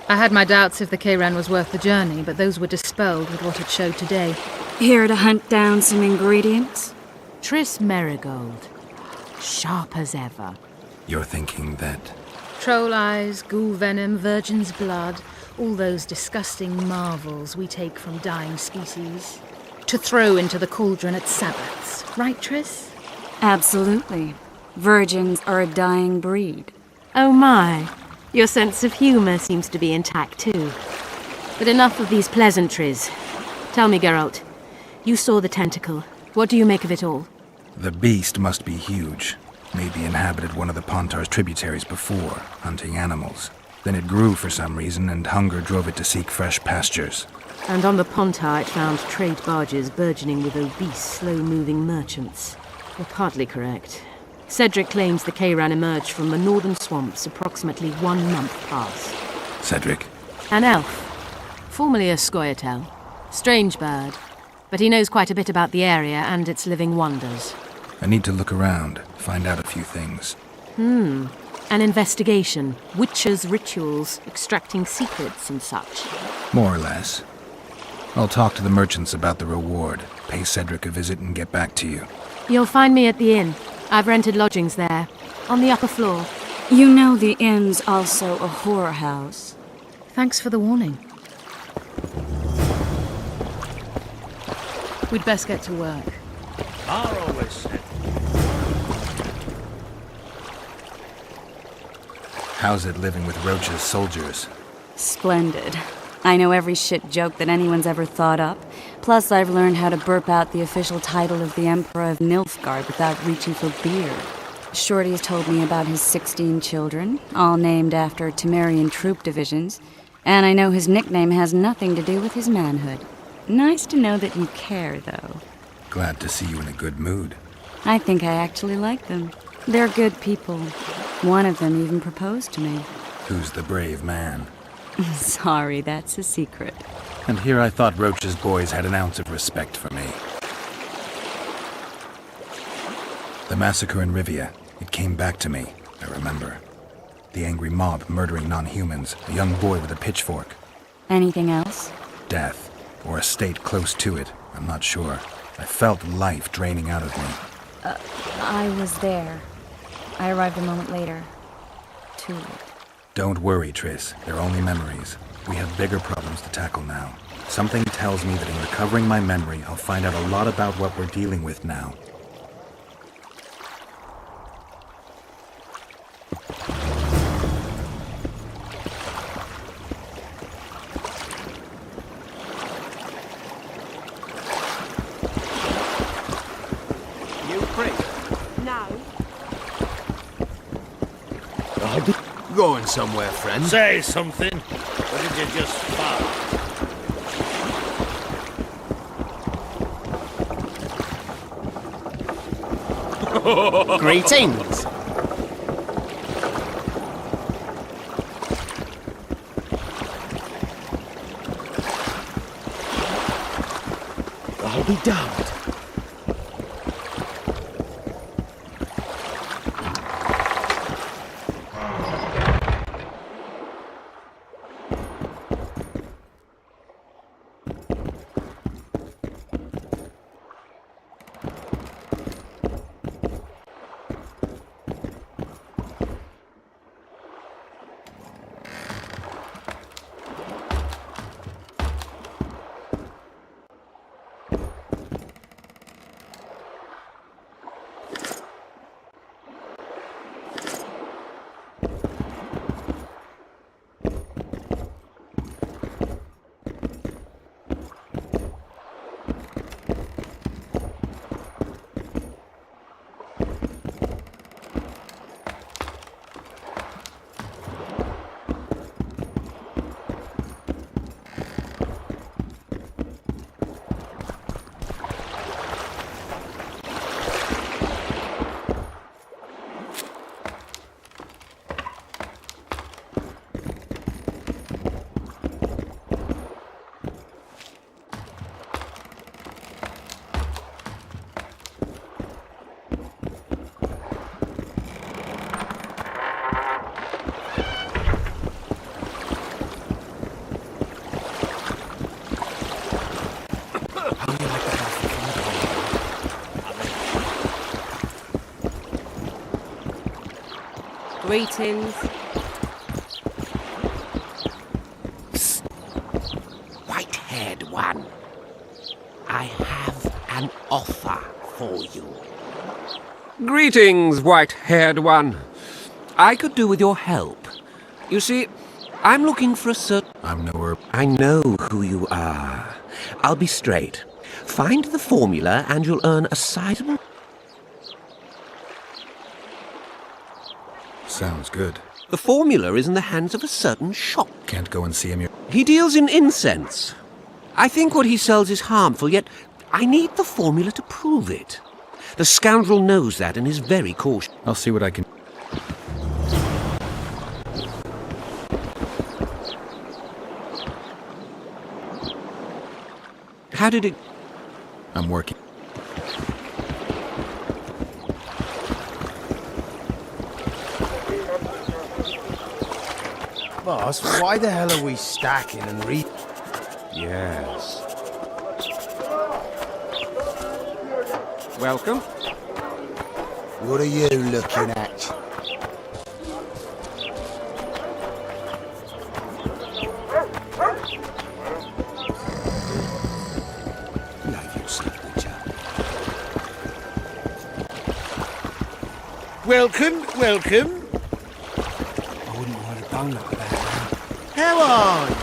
I had my doubts if the Kayran was worth the journey, but those were dispelled with what it showed today. Here to hunt down some ingredients? Triss Merigold. Sharp as ever. You're thinking that... Troll eyes, ghoul venom, virgin's blood, all those disgusting marvels we take from dying species, to throw into the cauldron at Sabbaths. Right, Triss? Absolutely. Virgins are a dying breed. Oh my. Your sense of humour seems to be intact too. But enough of these pleasantries. Tell me, Geralt. You saw the tentacle. What do you make of it all? The beast must be huge. Maybe inhabited one of the Pontar's tributaries before, hunting animals. Then it grew for some reason, and hunger drove it to seek fresh pastures. And on the Pontar it found trade barges burgeoning with obese, slow-moving merchants. You're partly correct. Cedric claims the Kayran emerged from the northern swamps approximately 1 month past. Cedric? An elf. Formerly a Scoia'tael. Strange bird. But he knows quite a bit about the area and its living wonders. I need to look around, find out a few things. An investigation. Witches' rituals, extracting secrets and such. More or less. I'll talk to the merchants about the reward, pay Cedric a visit and get back to you. You'll find me at the inn. I've rented lodgings there, on the upper floor. You know the inn's also a whorehouse. Thanks for the warning. We'd best get to work. I always said. How's it living with Roach's soldiers? Splendid. I know every shit joke that anyone's ever thought up. Plus, I've learned how to burp out the official title of the Emperor of Nilfgaard without reaching for beer. Shorty's told me about his 16 children, all named after Temerian troop divisions, and I know his nickname has nothing to do with his manhood. Nice to know that you care, though. Glad to see you in a good mood. I think I actually like them. They're good people. One of them even proposed to me. Who's the brave man? Sorry, that's a secret. And here I thought Roach's boys had an ounce of respect for me. The massacre in Rivia, it came back to me, I remember. The angry mob murdering non-humans, a young boy with a pitchfork. Anything else? Death, or a state close to it, I'm not sure. I felt life draining out of me. I was there. I arrived a moment later. Too late. Don't worry, Triss. They're only memories. We have bigger problems to tackle now. Something tells me that in recovering my memory, I'll find out a lot about what we're dealing with now. You prick. No. Going somewhere, friend. Say something. Or did you just fart? Greetings. I'll be damned. Greetings. White-haired one, I have an offer for you. Greetings, white-haired one. I could do with your help. You see, I'm looking for a certain... I know who you are. I'll be straight. Find the formula and you'll earn a sizable... Sounds good. The formula is in the hands of a certain shop. Can't go and see him. He deals in incense. I think what he sells is harmful, yet I need the formula to prove it. The scoundrel knows that and is very cautious. I'll see what I can... How did it... I'm working. Boss, why the hell are we stacking and Yes. Welcome. What are you looking at? Welcome, welcome. I wouldn't want to done like that. How are you?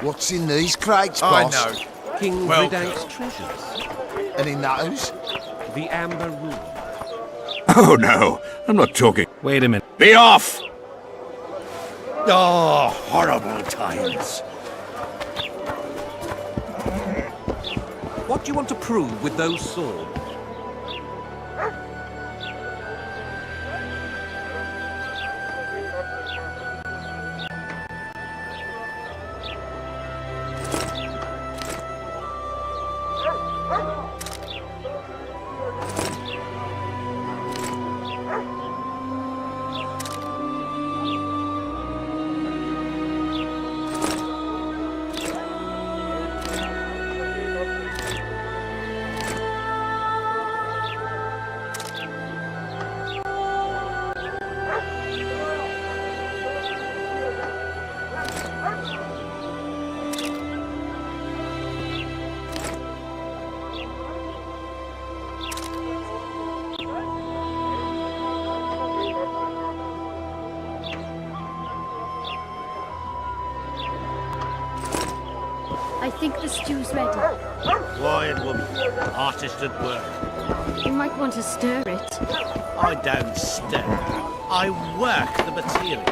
What's in these crates, boss? I know. King Bridank's treasures. Any those? The Amber Room. Oh no, I'm not talking. Wait a minute. Be off! Oh, horrible times. What do you want to prove with those swords? I think the stew's ready. Quiet, woman. Artist at work. You might want to stir it. I don't stir. I work the material.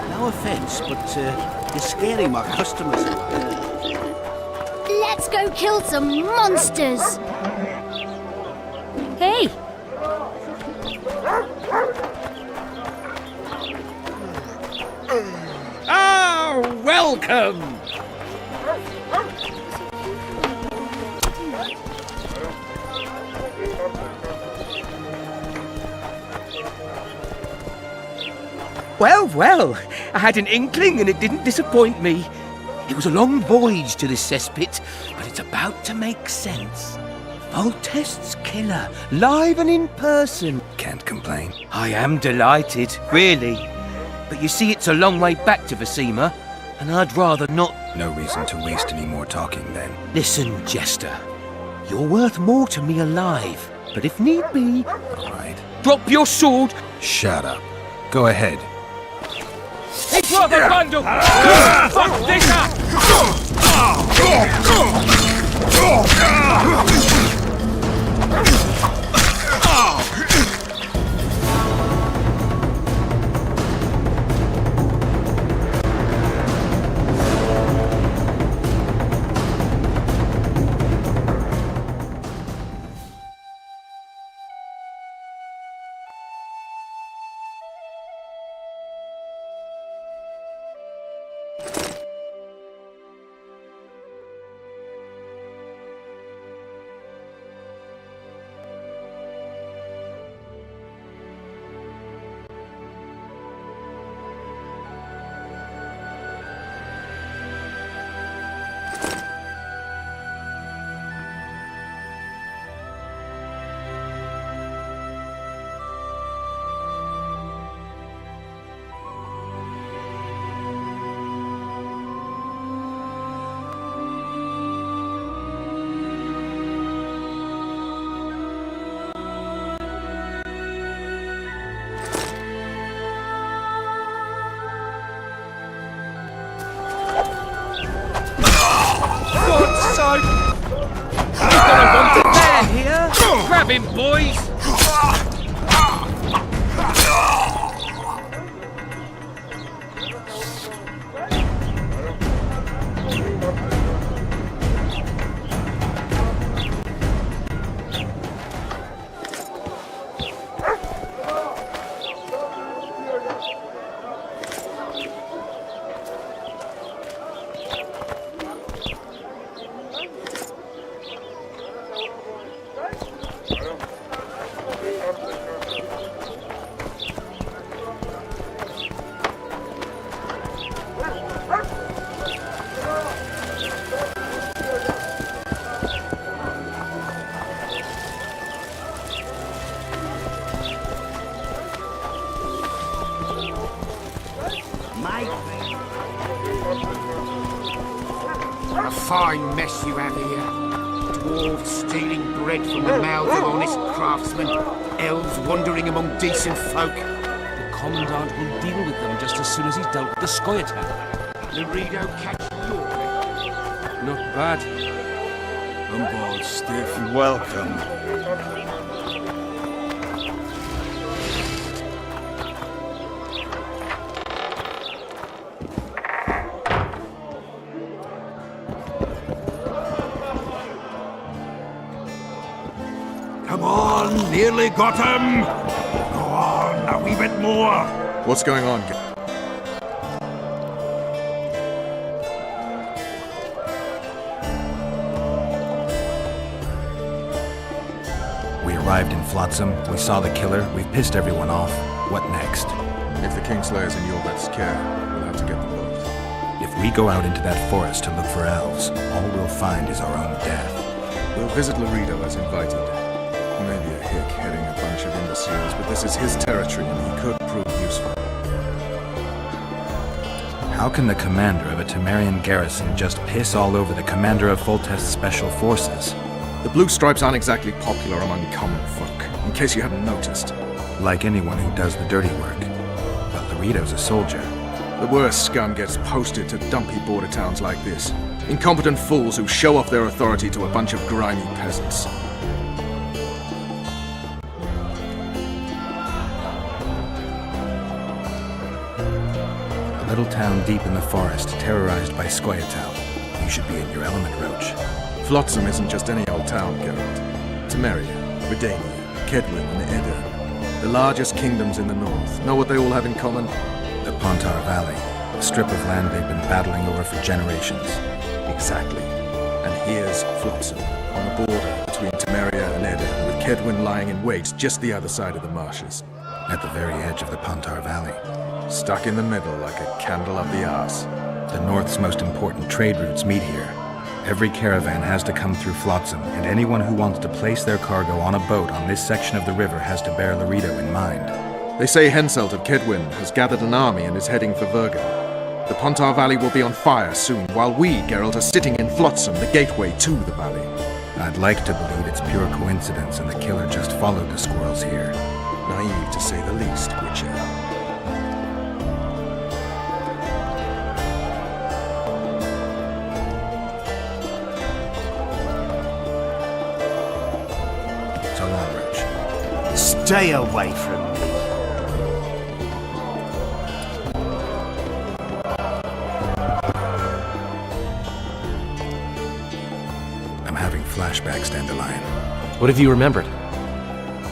No offence, but you're scaring my customers away. Let's go kill some monsters! Hey! Oh, welcome! Well, well, I had an inkling and it didn't disappoint me. It was a long voyage to this cesspit, but it's about to make sense. Voltest's killer, live and in person. Can't complain. I am delighted, really. But you see, it's a long way back to Vizima, and I'd rather not... No reason to waste any more talking, then. Listen, Jester. You're worth more to me alive, but if need be... All right. Drop your sword! Shut up. Go ahead. Hey, brother bundle! Fuck this up! him, boys! A fine mess you have here. Dwarves stealing bread from the mouths of honest craftsmen. Elves wandering among decent folk. The Commandant will deal with them just as soon as he's dealt with the Scoia'tael. Laredo catch your Not bad. On board, Stiff. Welcome. Come on, nearly got him! Go on, a wee bit more! What's going on, We arrived in Flotsam, we saw the killer, we've pissed everyone off. What next? If the Kingslayer's in Yorvet's care, we'll have to get them both. If we go out into that forest to look for elves, all we'll find is our own death. We'll visit Laredo as invited. He may be a hick heading a bunch of imbeciles, but this is his territory and he could prove useful. How can the commander of a Temerian garrison just piss all over the commander of Foltest's special forces? The Blue Stripes aren't exactly popular among common folk, in case you hadn't noticed. Like anyone who does the dirty work. But Laredo's a soldier. The worst scum gets posted to dumpy border towns like this. Incompetent fools who show off their authority to a bunch of grimy peasants. A little town deep in the forest, terrorized by Scoia'tael. You should be in your element, Roach. Flotsam isn't just any old town, Geralt. Temeria, Redania, Kedwin, and Edirn. The largest kingdoms in the north. Know what they all have in common? The Pontar Valley, a strip of land they've been battling over for generations. Exactly. And here's Flotsam, on the border between Temeria and Edirn, with Kedwin lying in wait just the other side of the marshes. At the very edge of the Pontar Valley. Stuck in the middle like a candle up the arse. The north's most important trade routes meet here. Every caravan has to come through Flotsam, and anyone who wants to place their cargo on a boat on this section of the river has to bear Laredo in mind. They say Henselt of Kedwin has gathered an army and is heading for Vergen. The Pontar Valley will be on fire soon, while we, Geralt, are sitting in Flotsam, the gateway to the valley. I'd like to believe it's pure coincidence and the killer just followed the squirrels here. Naive to say the least, Witcher. So long, Roach. Stay away from me. I'm having flashbacks, Dandelion. What have you remembered?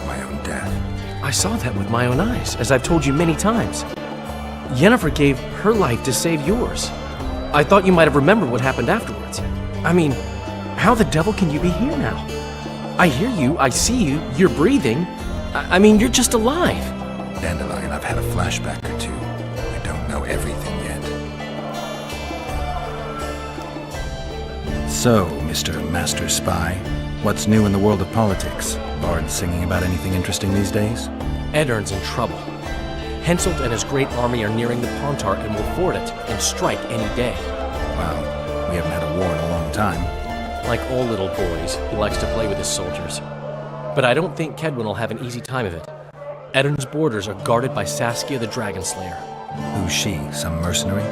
My own death. I saw that with my own eyes, as I've told you many times. Yennefer gave her life to save yours. I thought you might have remembered what happened afterwards. I mean, how the devil can you be here now? I hear you, I see you, you're breathing. I mean, you're just alive. Dandelion, I've had a flashback or two. I don't know everything yet. So, Mr. Master Spy, what's new in the world of politics? Bards singing about anything interesting these days? Edirn's in trouble. Henselt and his great army are nearing the Pontar and will ford it and strike any day. Wow, we haven't had a war in a long time. Like all little boys, he likes to play with his soldiers. But I don't think Kedwin will have an easy time of it. Edirn's borders are guarded by Saskia the Dragon Slayer. Who's she? Some mercenary?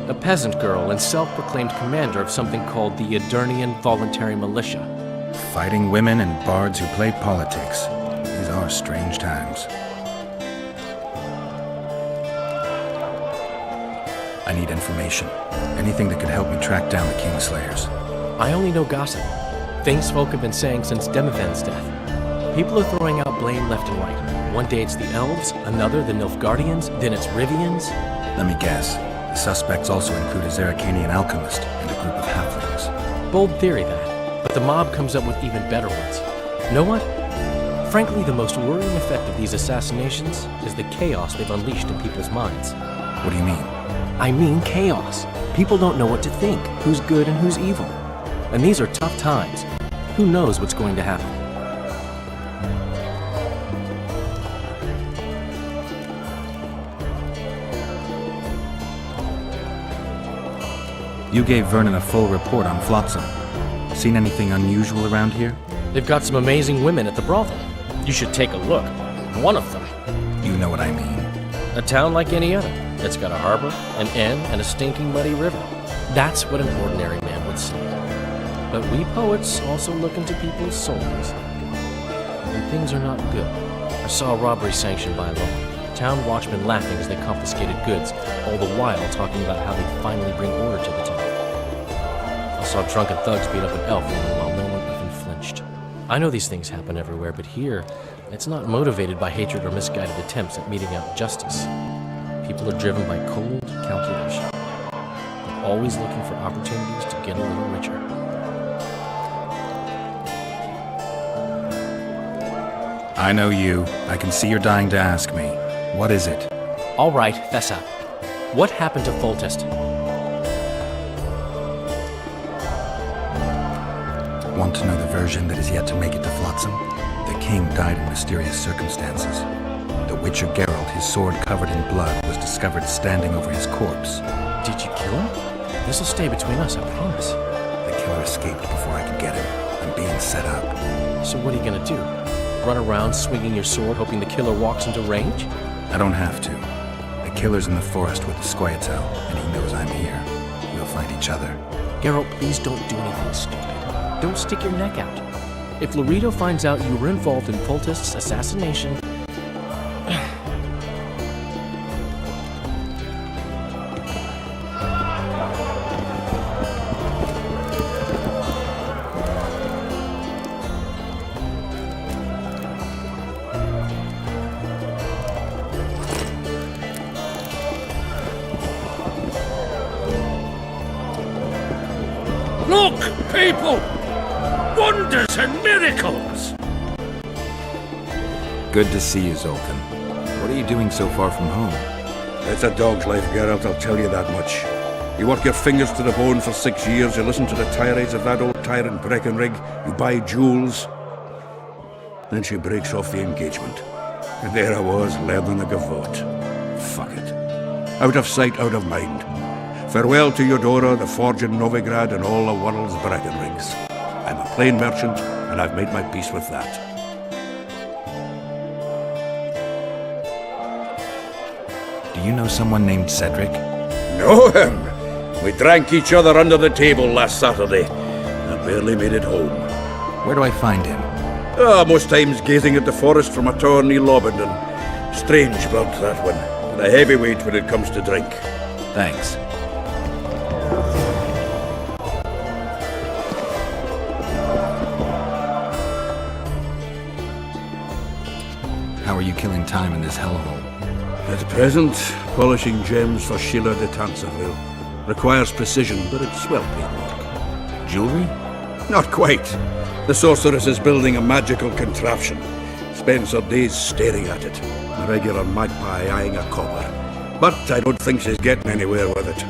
A peasant girl and self-proclaimed commander of something called the Edirnian Voluntary Militia. Fighting women and bards who play politics. These are strange times. I need information. Anything that could help me track down the Kingslayers. I only know gossip. Things folk have been saying since Demiven's death. People are throwing out blame left and right. One day it's the elves, another the Nilfgaardians, then it's Rivians. Let me guess. The suspects also include a Zerrikanian alchemist and a group of halflings. Bold theory, that. But the mob comes up with even better ones. Know what? Frankly, the most worrying effect of these assassinations is the chaos they've unleashed in people's minds. What do you mean? I mean chaos. People don't know what to think, who's good and who's evil. And these are tough times. Who knows what's going to happen? You gave Vernon a full report on Flotsam. Seen anything unusual around here? They've got some amazing women at the brothel. You should take a look. One of them. You know what I mean. A town like any other. It's got a harbor, an inn, and a stinking muddy river. That's what an ordinary man would see. But we poets also look into people's souls. And things are not good. I saw a robbery sanctioned by law. Town watchmen laughing as they confiscated goods, all the while talking about how they'd finally bring order to the town. I saw drunken thugs beat up an elf woman while no one even flinched. I know these things happen everywhere, but here, it's not motivated by hatred or misguided attempts at meting out justice. People are driven by cold calculation. They're always looking for opportunities to get a little richer. I know you. I can see you're dying to ask me. What is it? All right, fess up. What happened to Foltest? Want to know the version that is yet to make it to Flotsam? The king died in mysterious circumstances. The Witcher Geralt, his sword covered in blood, was discovered standing over his corpse. Did you kill him? This'll stay between us, I promise. The killer escaped before I could get him. I'm being set up. So what are you gonna do? Run around swinging your sword, hoping the killer walks into range? I don't have to. The killer's in the forest with the Scoia'tael, and he knows I'm here. We'll find each other. Geralt, please don't do anything stupid. Don't stick your neck out. If Loredo finds out you were involved in Foltest's assassination... Look, people! Wonders and miracles! Good to see you, Zoltan. What are you doing so far from home? It's a dog's life, Geralt, I'll tell you that much. You work your fingers to the bone for 6 years, you listen to the tirades of that old tyrant Breckenrig, you buy jewels. Then she breaks off the engagement. And there I was, learning the gavotte. Fuck it. Out of sight, out of mind. Farewell to Eudora, the forge in Novigrad, and all the world's Breckenrigs. I'm a plain merchant, and I've made my peace with that. Do you know someone named Cedric? Know him? We drank each other under the table last Saturday. I barely made it home. Where do I find him? Most times gazing at the forest from a tower near Lobendon. Strange blood, that one. And a heavyweight when it comes to drink. Thanks. How are you killing time in this hellhole? At present, polishing gems for Sheila de Tanserville. Requires precision, but it's well paid work. Jewelry? Not quite. The sorceress is building a magical contraption. Spends her days staring at it. A regular magpie eyeing a copper. But I don't think she's getting anywhere with it.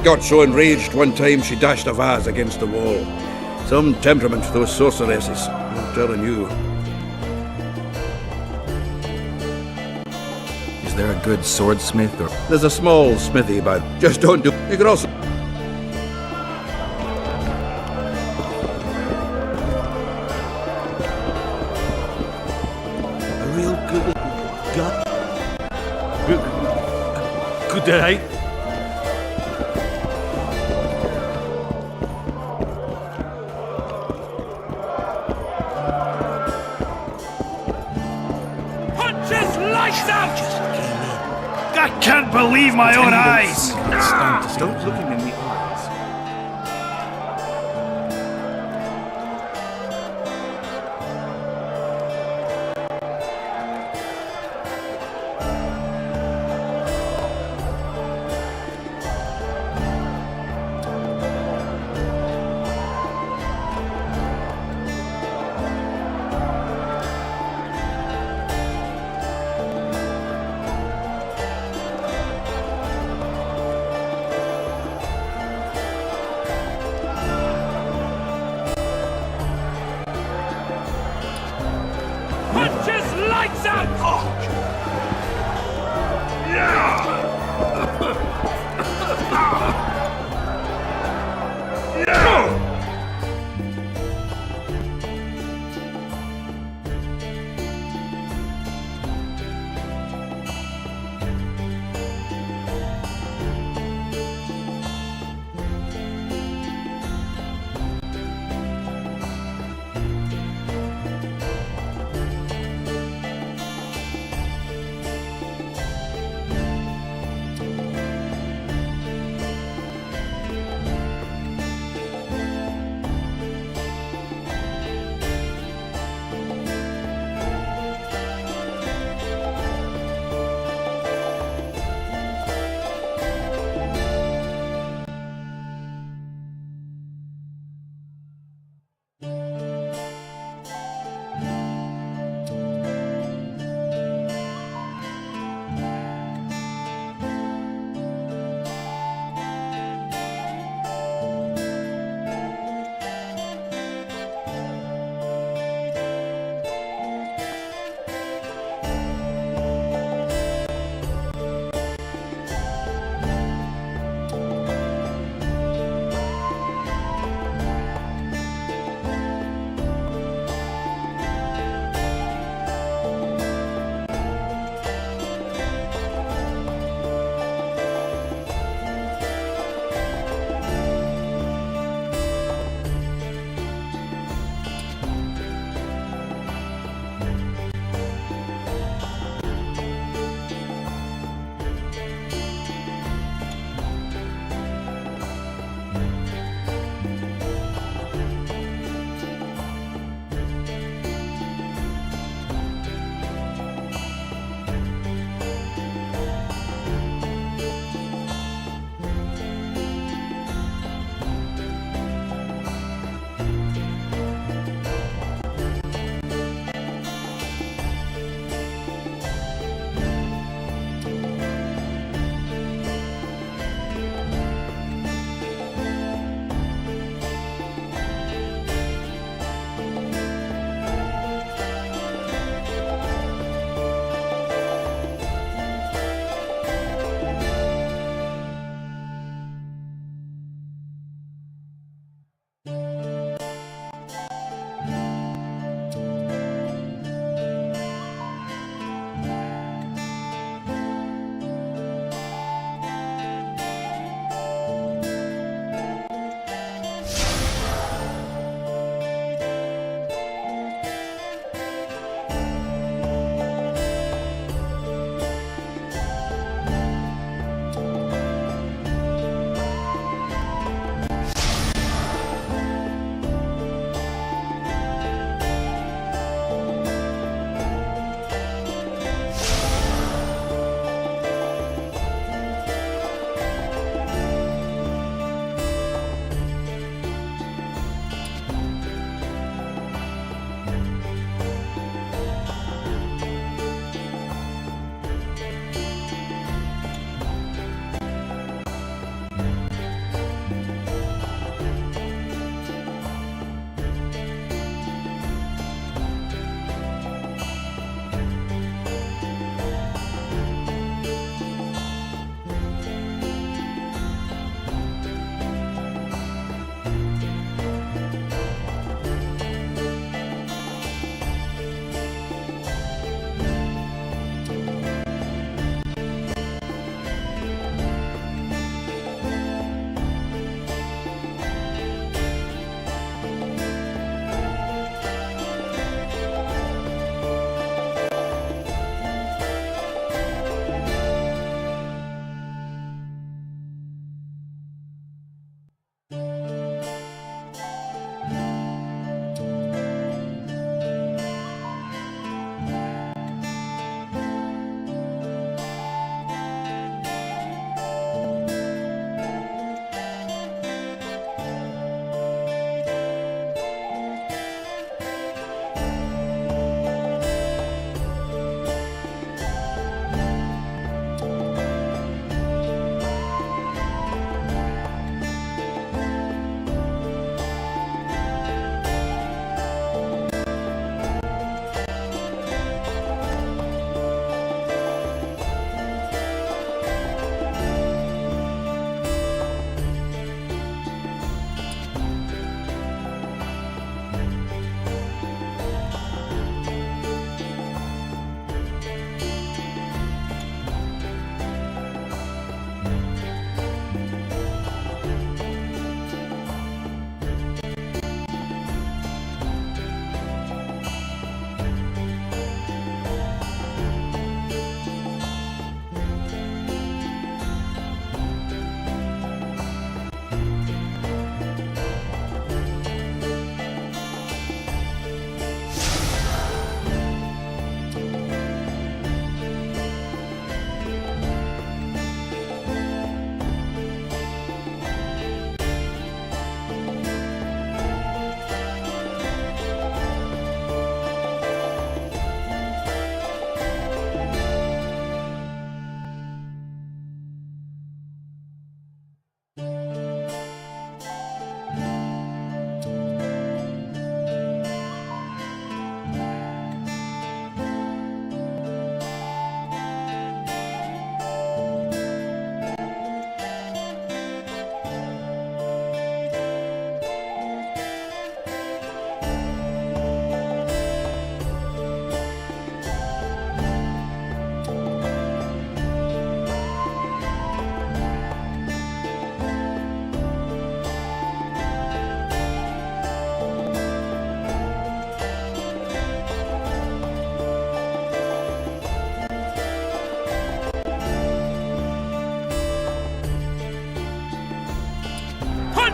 Got so enraged one time she dashed a vase against the wall. Some temperament, those sorceresses. I'm telling you. Is there a good swordsmith or... There's a small smithy, but just don't do... You can also... A real good... Good day. I can't believe my own eyes! Don't look him in the eyes.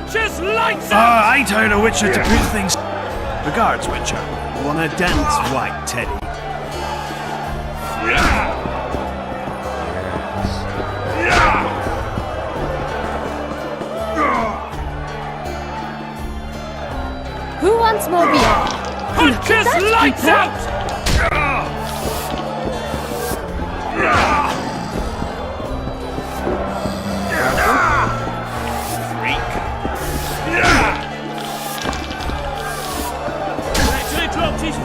Hunter's lights Ah, I told a Witcher to put things... Regards, Witcher. Wanna dance, White Teddy? Who wants more beer? Hunter's lights out!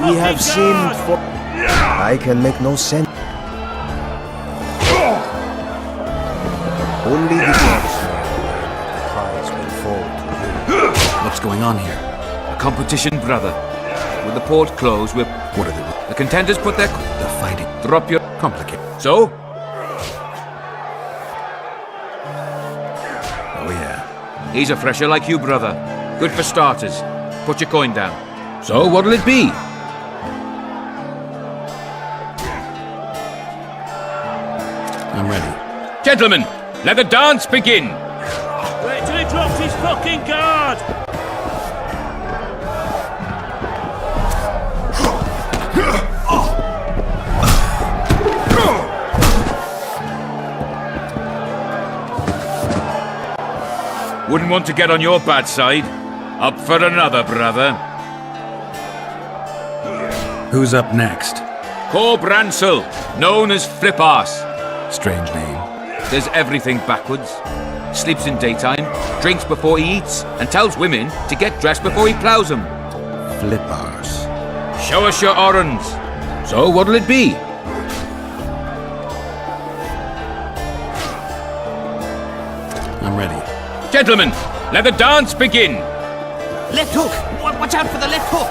We have sinned for... I can make no sense. Only the gods know that the prize will fall to you. What's going on here? A competition, brother. With the port closed, we're... What are they? The contenders put their... They're fighting. Drop your... Complicated. So? Oh, yeah. He's a fresher like you, brother. Good for starters. Put your coin down. So, what'll it be? I'm ready. Gentlemen, let the dance begin! Wait till he drops his fucking guard! Wouldn't want to get on your bad side. Up for another, brother. Who's up next? Cor Bransel, known as Flip-Arse. Strange name. Does everything backwards. Sleeps in daytime, drinks before he eats, and tells women to get dressed before he ploughs them. Flip-Arse. Show us your orans. So what'll it be? I'm ready. Gentlemen, let the dance begin! Left hook! Watch out for the left hook!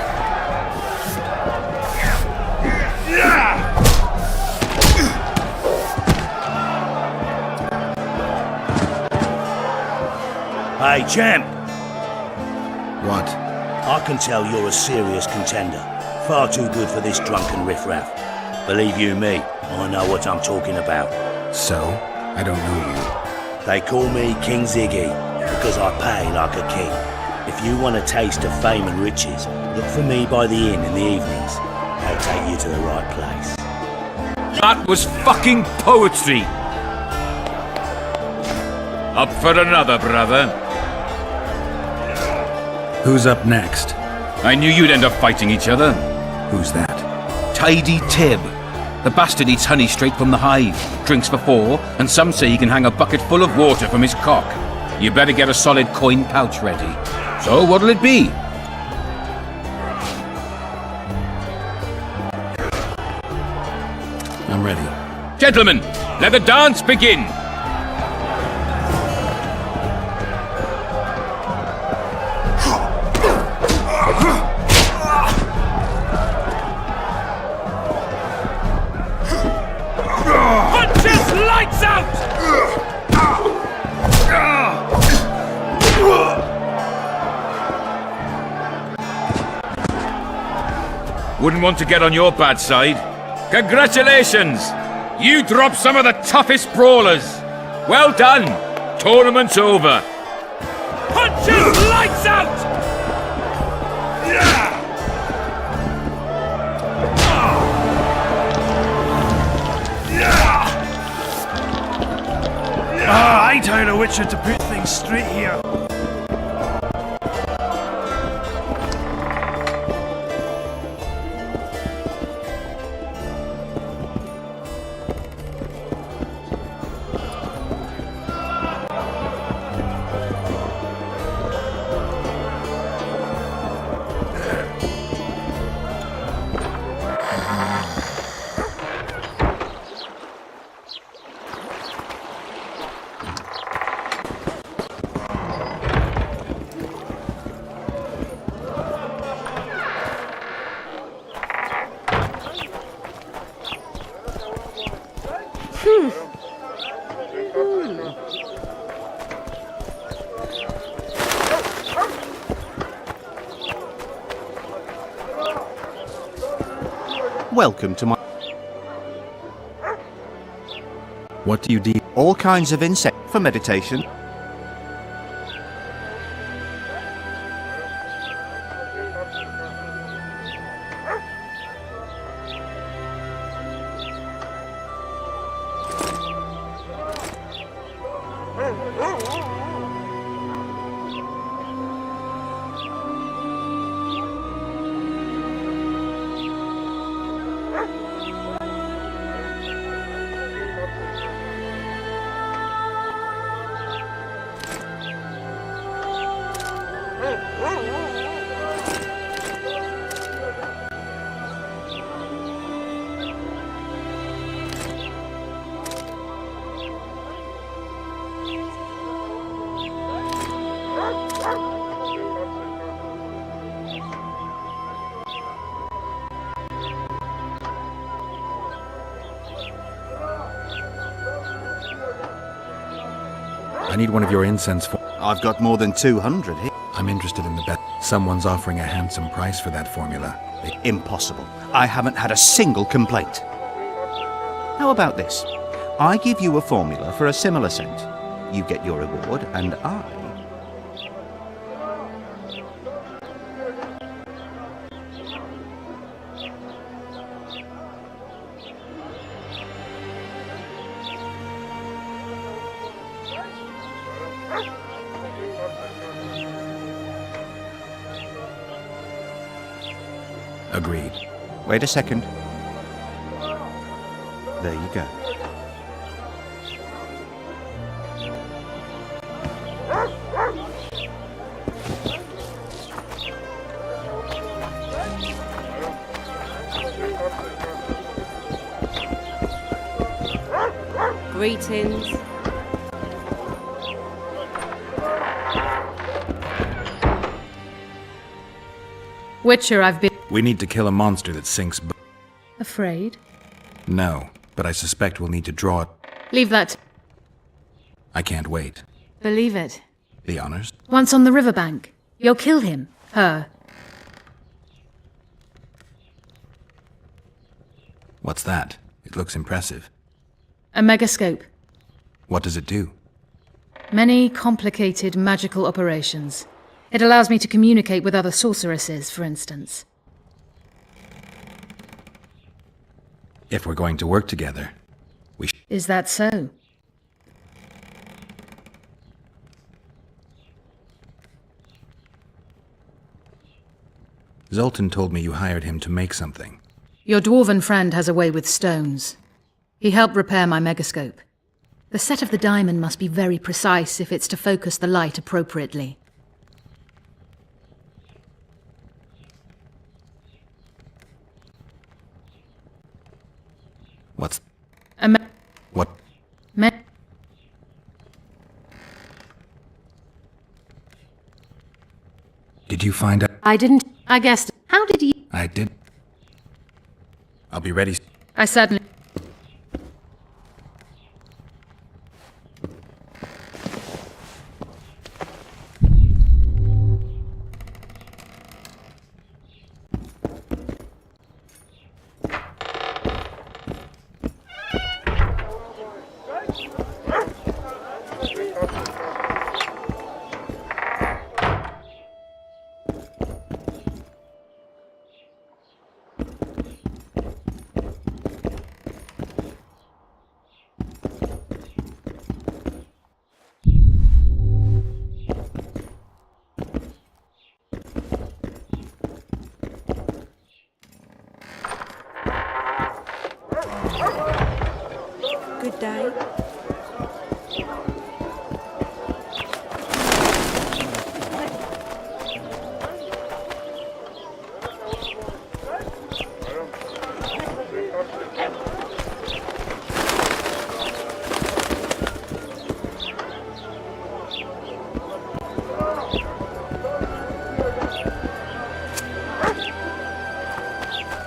Hey, champ! What? I can tell you're a serious contender. Far too good for this drunken riffraff. Believe you me, I know what I'm talking about. So? I don't know you. They call me King Ziggy, because I pay like a king. If you want a taste of fame and riches, look for me by the inn in the evenings. I'll take you to the right place. That was fucking poetry! Up for another, brother. Who's up next? I knew you'd end up fighting each other. Who's that? Tidy Tib. The bastard eats honey straight from the hive, drinks for 4, and some say he can hang a bucket full of water from his cock. You better get a solid coin pouch ready. So what'll it be? I'm ready. Gentlemen, let the dance begin! Hunter's lights out! Wouldn't want to get on your bad side. Congratulations! You dropped some of the toughest brawlers. Well done. Tournament's over. Hunter's lights out! Ah, I told a Witcher to put things straight here. Welcome to my... What do you do? All kinds of insect for meditation. I need one of your incense for... I've got more than 200 here. I'm interested in the bet. Someone's offering a handsome price for that formula. Impossible. I haven't had a single complaint. How about this? I give you a formula for a similar scent. You get your reward, and I... Agreed. Wait a second. There you go. Greetings. Witcher, I've been We need to kill a monster that sinks... afraid. No, but I suspect we'll need to draw it. Leave that. I can't wait. Believe it. The honors? Once on the riverbank, you'll kill him. Her. What's that? It looks impressive. A megascope. What does it do? Many complicated magical operations. It allows me to communicate with other sorceresses, for instance. If we're going to work together, Is that so? Zoltan told me you hired him to make something. Your dwarven friend has a way with stones. He helped repair my megascope. The set of the diamond must be very precise if it's to focus the light appropriately. What's... A What? Did you find out? I didn't. I guessed. How did you? I did. I'll be ready. I certainly. Good day.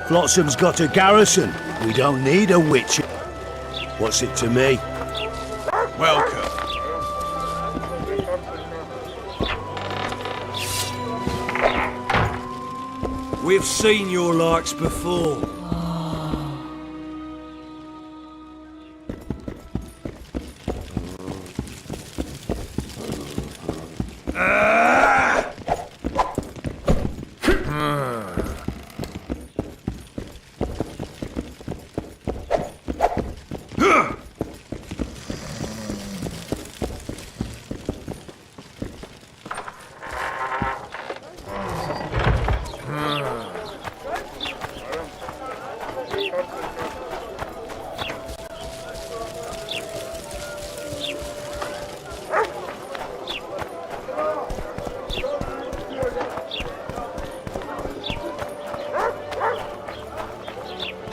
Flotsam's got a garrison. We don't need a witch. What's it to me? Welcome. We've seen your likes before.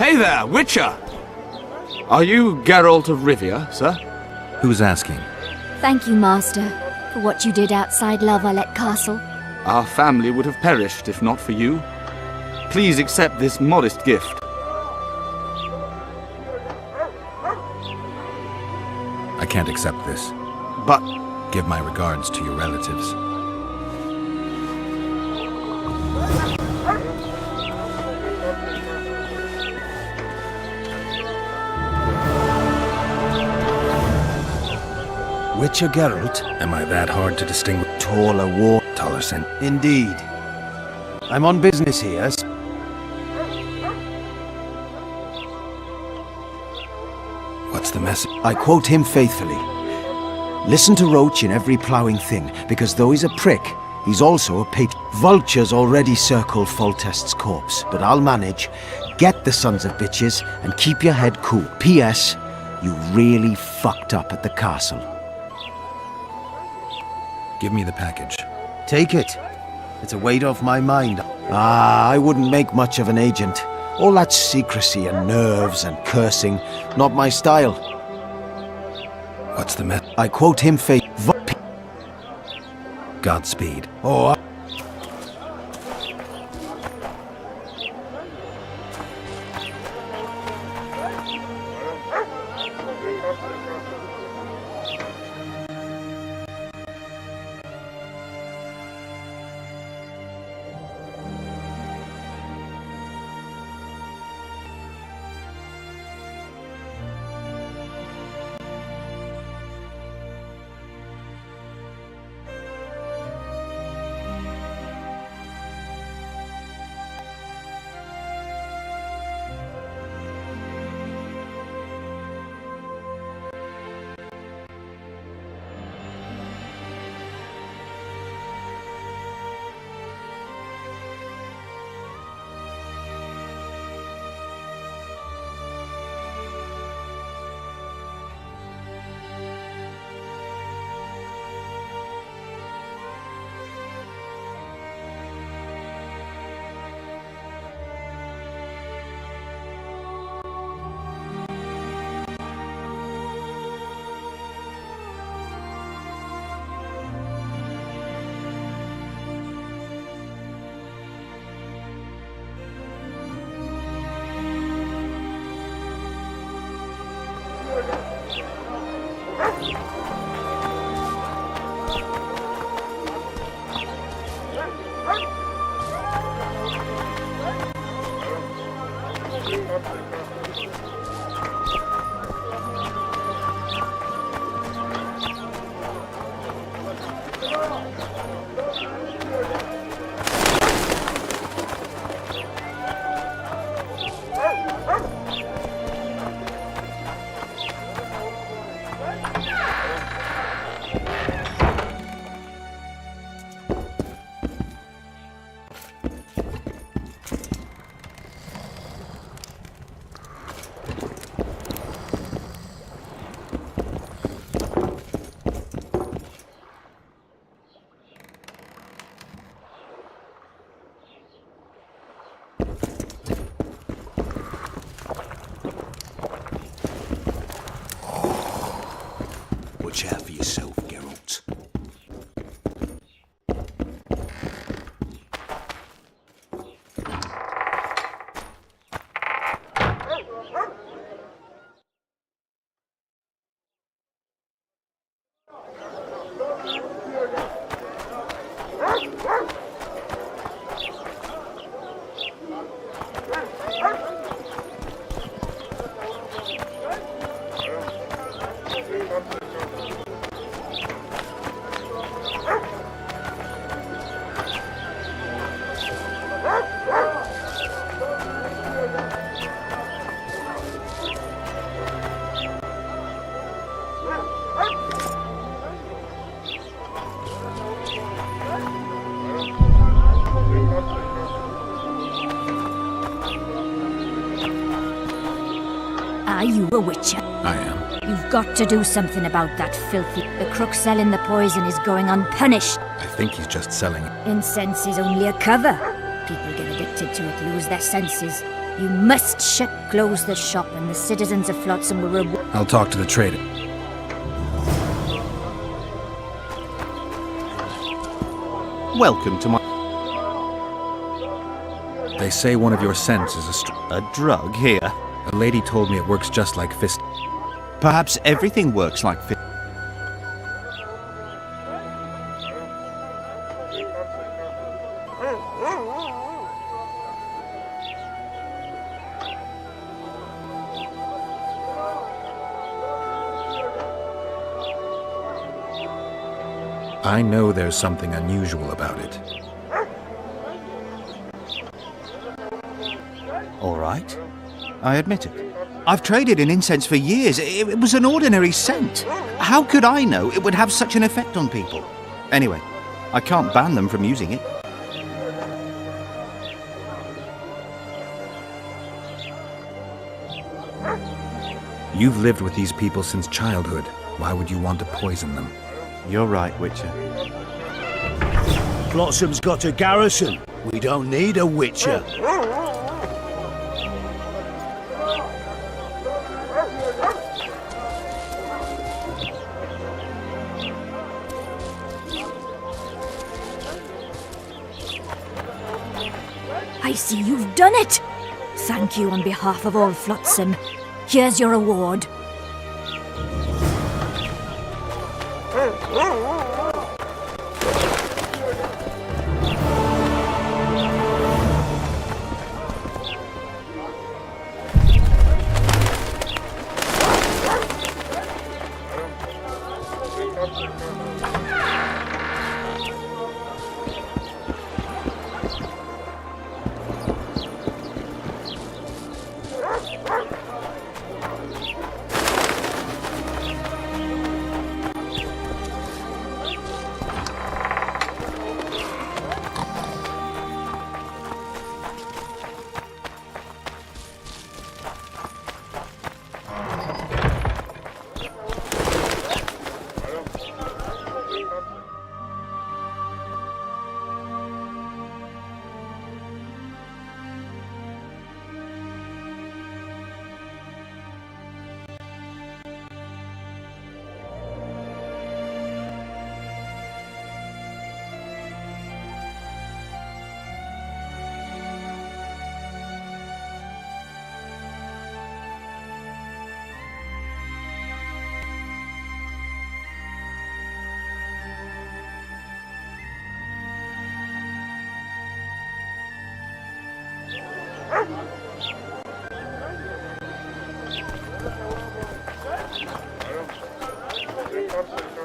Hey there, Witcher! Are you Geralt of Rivia, sir? Who's asking? Thank you, Master, for what you did outside Lavalette Castle. Our family would have perished if not for you. Please accept this modest gift. I can't accept this. But Give my regards to your relatives. Witcher Geralt? Am I that hard to distinguish? Taller war. Taller scent. Indeed. I'm on business here. What's the message? I quote him faithfully. Listen to Roach in every ploughing thing, because though he's a prick, he's also a patriot. Vultures already circle Foltest's corpse, but I'll manage. Get the sons of bitches and keep your head cool. P.S. You really fucked up at the castle. Give me the package. Take it. It's a weight off my mind. I wouldn't make much of an agent. All that secrecy and nerves and cursing, not my style. What's the message? I quote him Godspeed. Oh, Watch out for yourself, Geralt. Are you a witcher? I am. You've got to do something about that filthy... The crook selling the poison is going unpunished. I think he's just selling it. Incense is only a cover. People get addicted to it, lose their senses. You must close the shop and the citizens of Flotsam will reward... I'll talk to the trader. Welcome to my... They say one of your scents is a drug here? A lady told me it works just like fist. Perhaps everything works like fist. I know there's something unusual about it. All right. I admit it. I've traded in incense for years. It was an ordinary scent. How could I know it would have such an effect on people? Anyway, I can't ban them from using it. You've lived with these people since childhood. Why would you want to poison them? You're right, Witcher. Flotsam's got a garrison. We don't need a Witcher. I see you've done it! Thank you on behalf of all Flotsam. Here's your reward.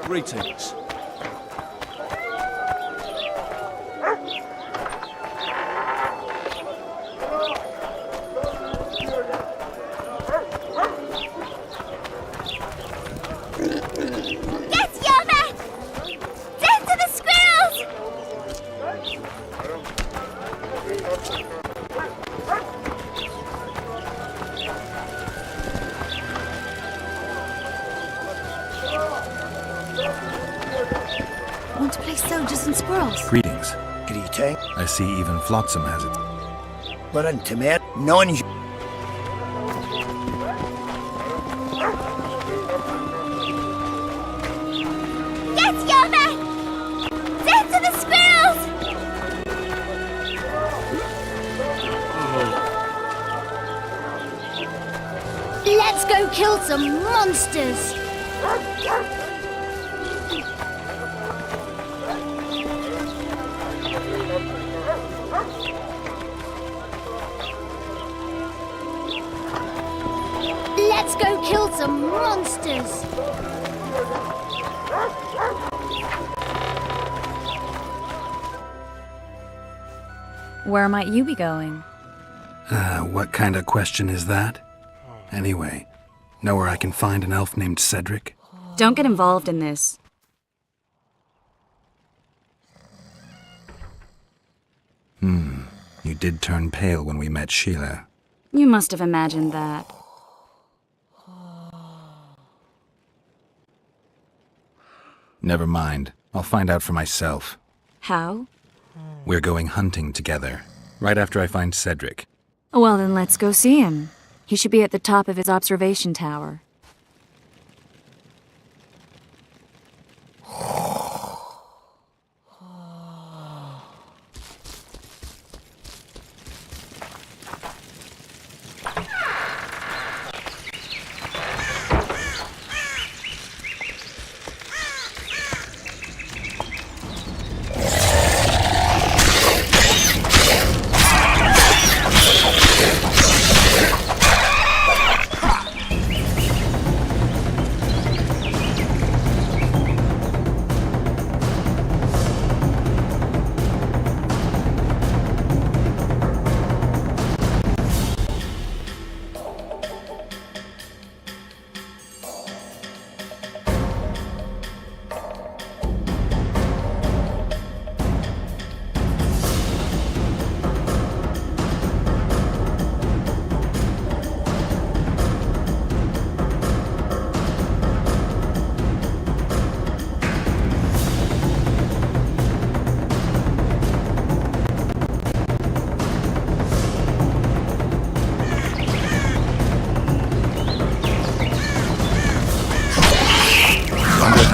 Greetings. Get Yoma! Death to the squirrels! Want to play soldiers and squirrels? Greetings. Greeting. I see even Flotsam has it. We're intimate. Non. Get Yoma! Death to the squirrels! Let's go kill some monsters! Let's go kill some monsters! Where might you be going? What kind of question is that? Anyway, know where I can find an elf named Cedric? Don't get involved in this. You did turn pale when we met Sheila. You must have imagined that. Never mind. I'll find out for myself. How? We're going hunting together, right after I find Cedric. Well, then let's go see him. He should be at the top of his observation tower.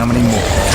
how many more?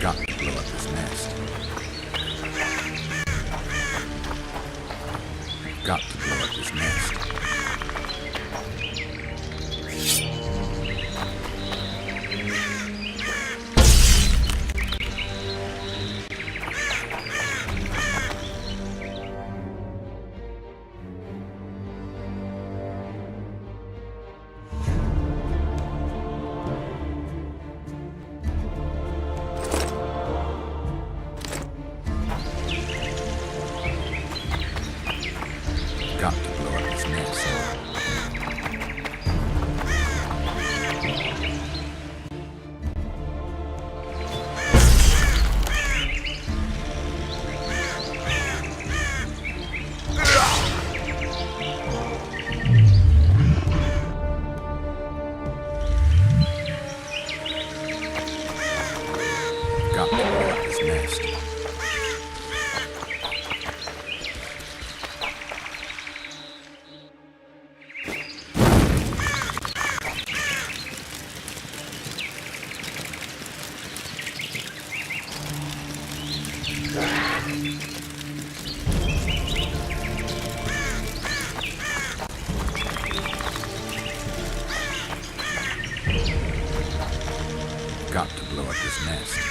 Got to blow up this nest. Got to blow up this nest. Got to blow up this nest. Got to blow up this nest.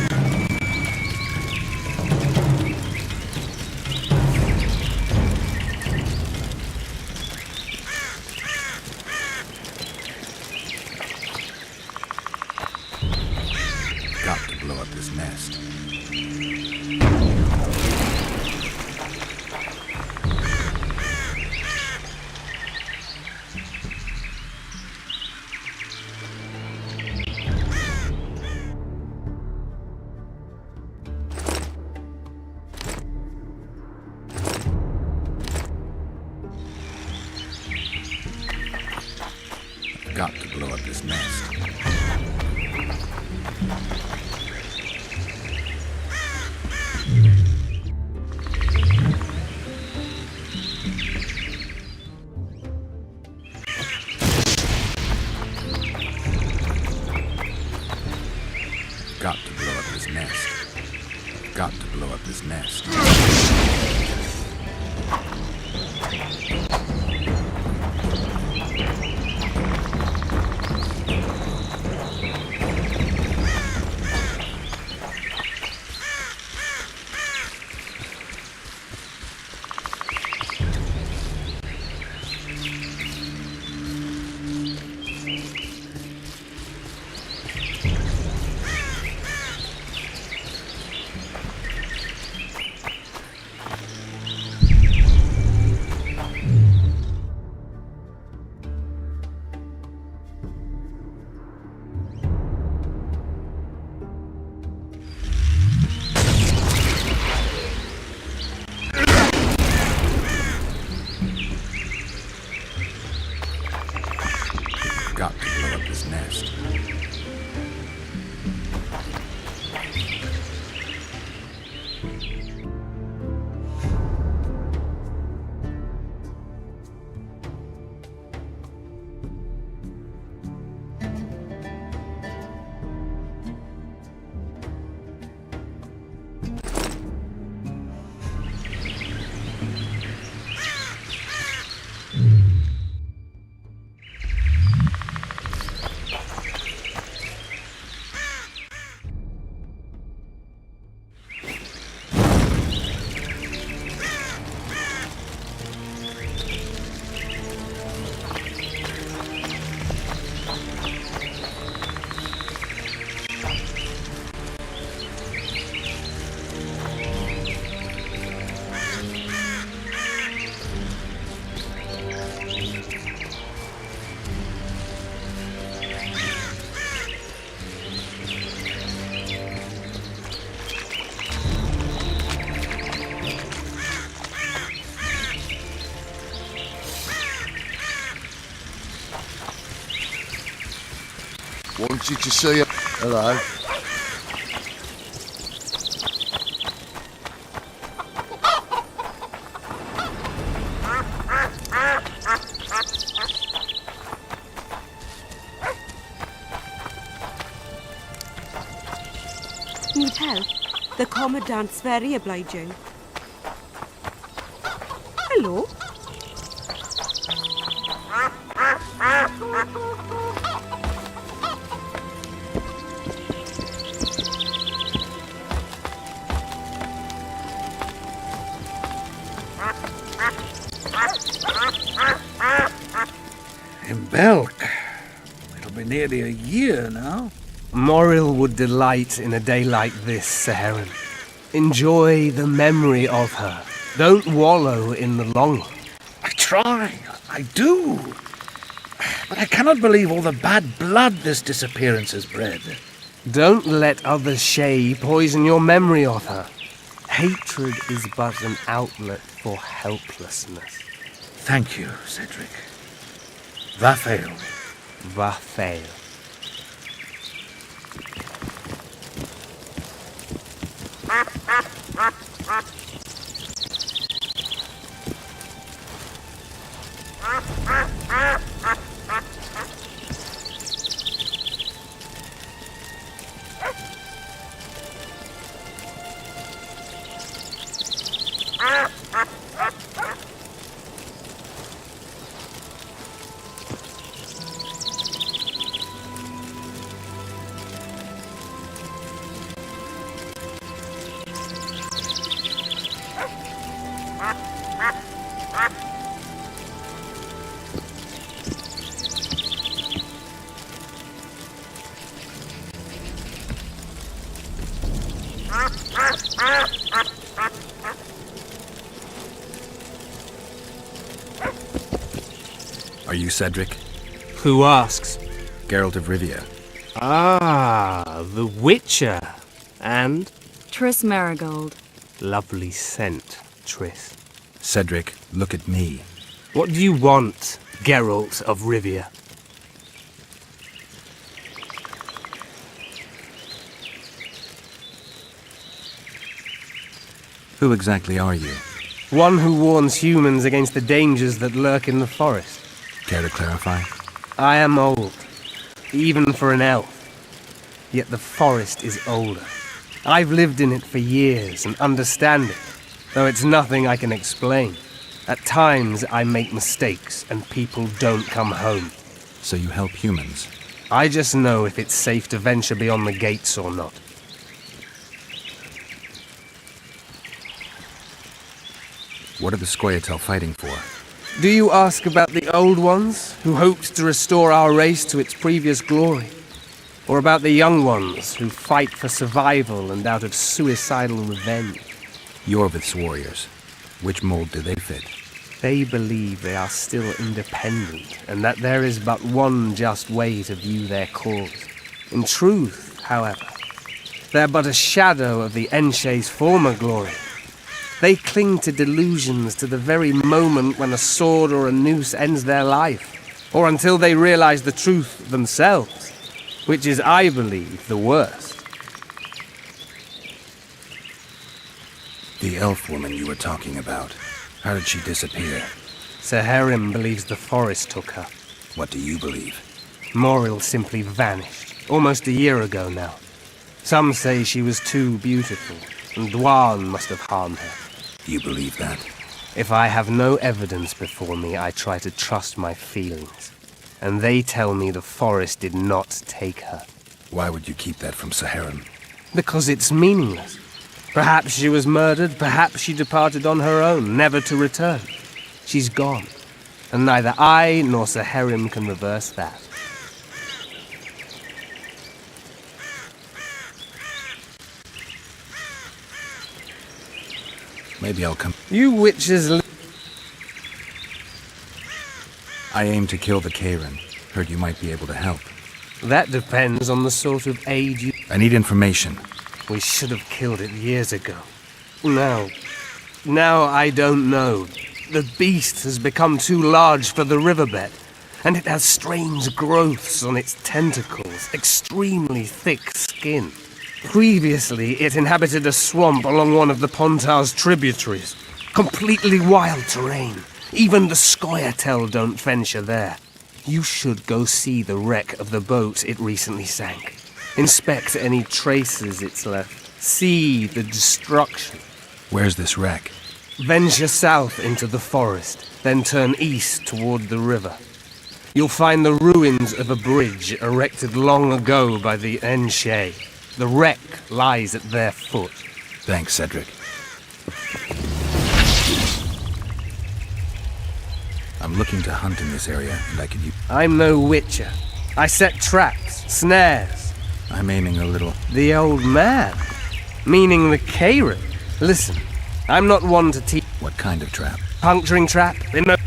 Got to blow up this nest. Got to blow up this nest. Got to blow up this nest. Got to blow up this nest. Got to blow up this nest. Got to blow up this nest. Wanted to see you. Hello. Need help? The Commandant's very obliging. Hello? In Belk. It'll be nearly a year now. Moril would delight in a day like this, Saharan. Enjoy the memory of her. Don't wallow in the long one. I try. I do. But I cannot believe all the bad blood this disappearance has bred. Don't let other Shay poison your memory of her. Hatred is but an outlet for helplessness. Thank you, Cedric. Vafael. Vafael. Are you Cedric? Who asks? Geralt of Rivia. Ah, the Witcher. And? Triss Marigold. Lovely scent, Triss. Cedric, look at me. What do you want, Geralt of Rivia? Who exactly are you? One who warns humans against the dangers that lurk in the forest. Care to clarify? I am old, even for an elf. Yet the forest is older. I've lived in it for years and understand it, though it's nothing I can explain. At times I make mistakes and people don't come home. So you help humans? I just know if it's safe to venture beyond the gates or not. What are the Scoia'tael fighting for? Do you ask about the old ones, who hoped to restore our race to its previous glory? Or about the young ones, who fight for survival and out of suicidal revenge? Yorvith's warriors. Which mold do they fit? They believe they are still independent, and that there is but one just way to view their cause. In truth, however, they're but a shadow of the Enshay's former glory. They cling to delusions to the very moment when a sword or a noose ends their life, or until they realize the truth themselves, which is, I believe, the worst. The elf woman you were talking about. How did she disappear? Saharim believes the forest took her. What do you believe? Moril simply vanished, almost a year ago now. Some say she was too beautiful, and Dwan must have harmed her. You believe that? If I have no evidence before me, I try to trust my feelings. And they tell me the forest did not take her. Why would you keep that from Saharim? Because it's meaningless. Perhaps she was murdered, perhaps she departed on her own, never to return. She's gone, and neither I nor Saharim can reverse that. Maybe I'll come. You witches... I aim to kill the Kayran. Heard you might be able to help. That depends on the sort of aid you... I need information. We should have killed it years ago. Now I don't know. The beast has become too large for the riverbed, and it has strange growths on its tentacles, extremely thick skin. Previously, it inhabited a swamp along one of the Pontar's tributaries. Completely wild terrain. Even the Scoia'tael don't venture there. You should go see the wreck of the boat it recently sank. Inspect any traces it's left. See the destruction. Where's this wreck? Venture south into the forest, then turn east toward the river. You'll find the ruins of a bridge erected long ago by the Enshe. The wreck lies at their foot. Thanks, Cedric. I'm looking to hunt in this area, and I could use... I'm no witcher. I set traps, snares. I'm aiming a little... The old man? Meaning the Kayran? Listen, I'm not one to teach... What kind of trap? Puncturing trap? In the...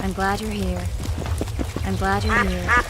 I'm glad you're here. I'm glad you're here.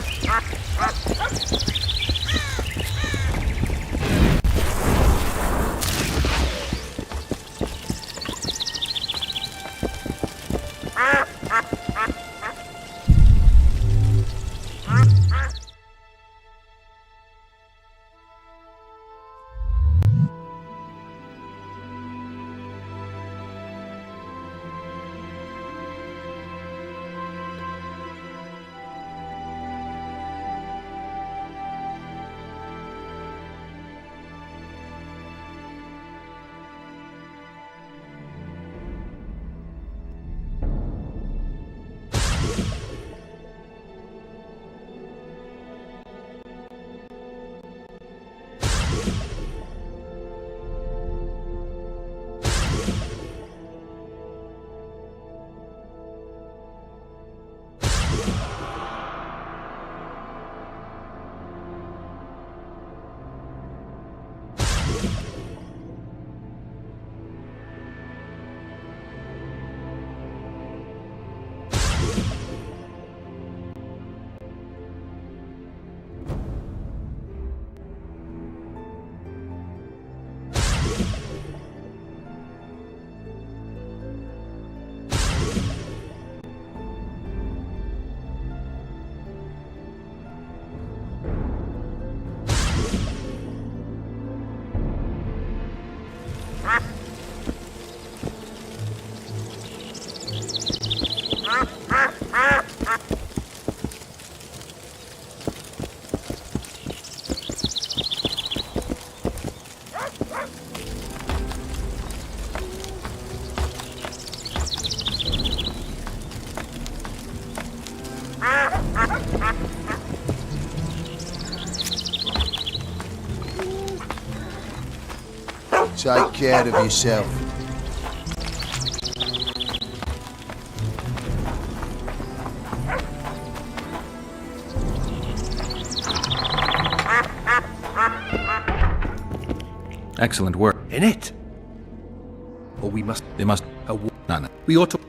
Take care of yourself. Excellent work. In it? Or we must... They must... No. We ought to...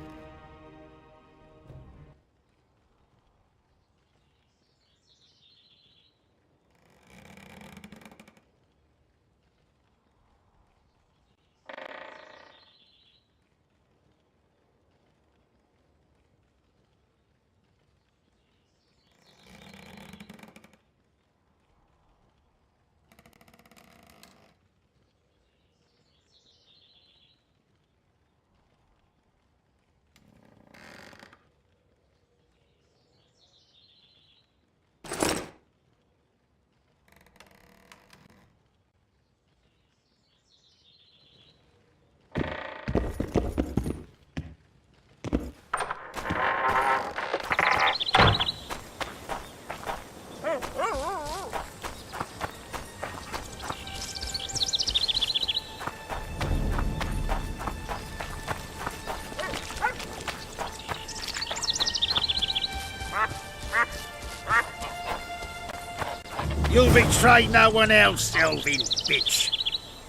You'll betray no one else, Elvin bitch.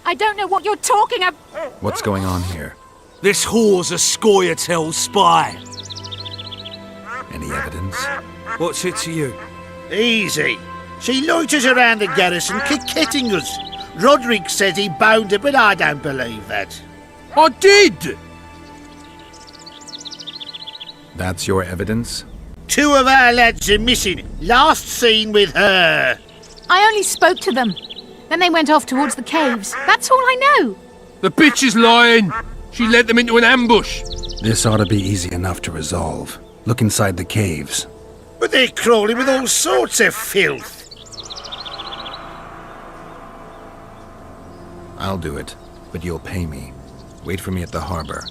I don't know what you're talking about. What's going on here? This whore's a Scoia'tael spy. Any evidence? What's it to you? Easy. She loiters around the garrison kick-kitting us. Roderick says he bound her, but I don't believe that. I did! That's your evidence? 2 of our lads are missing. Last seen with her. I only spoke to them. Then they went off towards the caves. That's all I know. The bitch is lying! She led them into an ambush! This ought to be easy enough to resolve. Look inside the caves. But they're crawling with all sorts of filth. I'll do it, but you'll pay me. Wait for me at the harbor.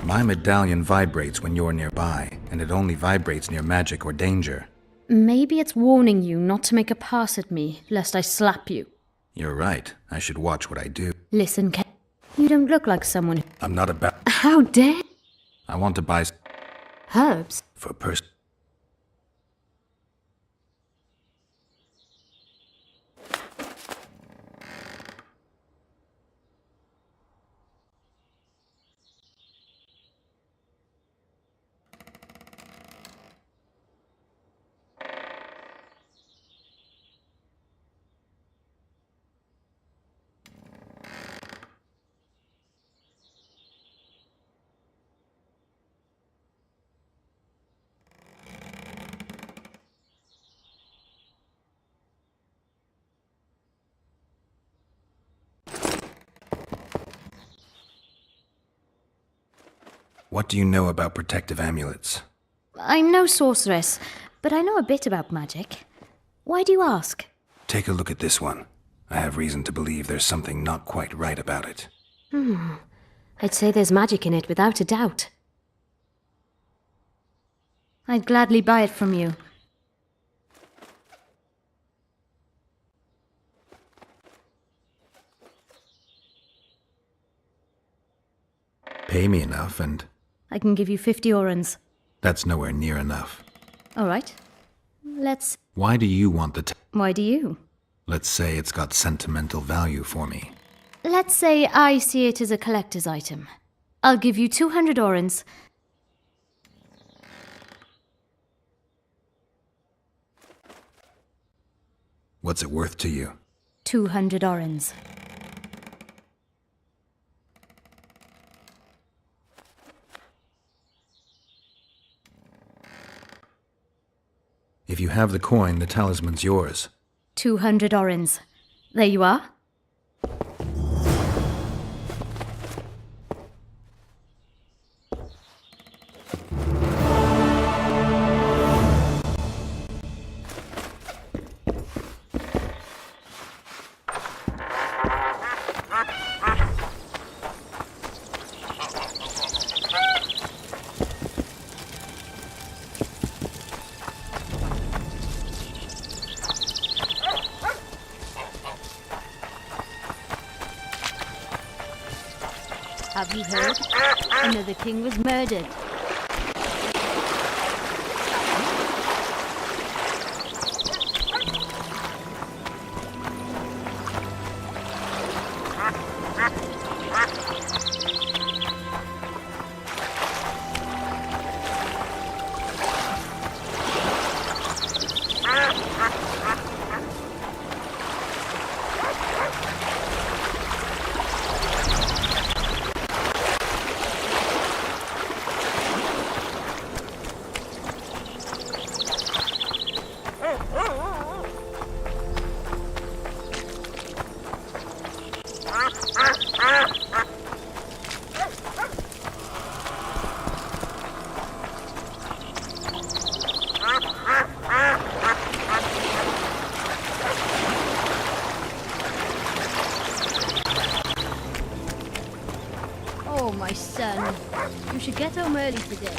My medallion vibrates when you're nearby, and it only vibrates near magic or danger. Maybe it's warning you not to make a pass at me, lest I slap you. You're right. I should watch what I do. Listen, you don't look like someone... I'm not about... How dare... I want to buy... Herbs? For person... What do you know about protective amulets? I'm no sorceress, but I know a bit about magic. Why do you ask? Take a look at this one. I have reason to believe there's something not quite right about it. I'd say there's magic in it without a doubt. I'd gladly buy it from you. Pay me enough and... I can give you 50 orens. That's nowhere near enough. All right. Let's... Why do you want the... Why do you? Let's say it's got sentimental value for me. Let's say I see it as a collector's item. I'll give you 200 orens. What's it worth to you? 200 orens. If you have the coin, the talisman's yours. 200 orens. There you are. Have you heard? Another king was murdered. Oh, my son. You should get home early today.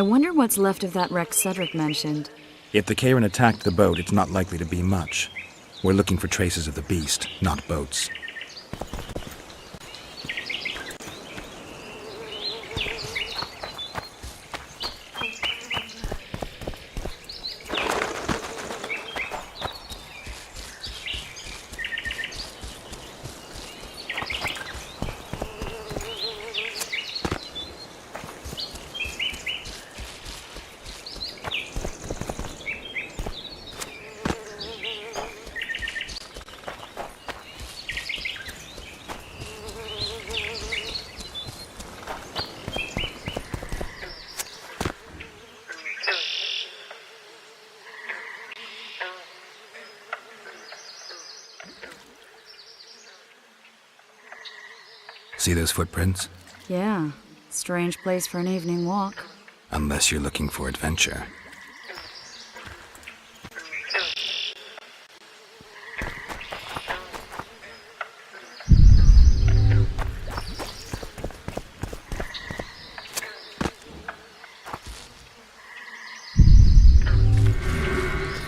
wonder what's left of that wreck Cedric mentioned. If the Karen attacked the boat, it's not likely to be much. We're looking for traces of the beast, not boats. See those footprints? Yeah, strange place for an evening walk. Unless you're looking for adventure.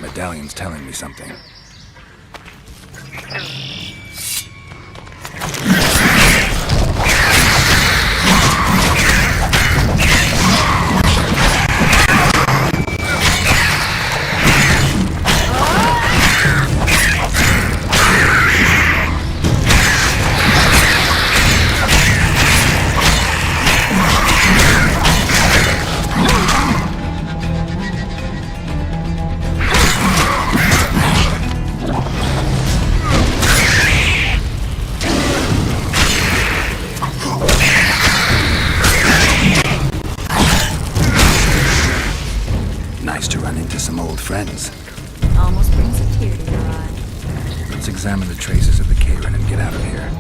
Medallion's telling me something. Nice to run into some old friends. Almost brings a tear to your eye. Let's examine the traces of the Karen and get out of here.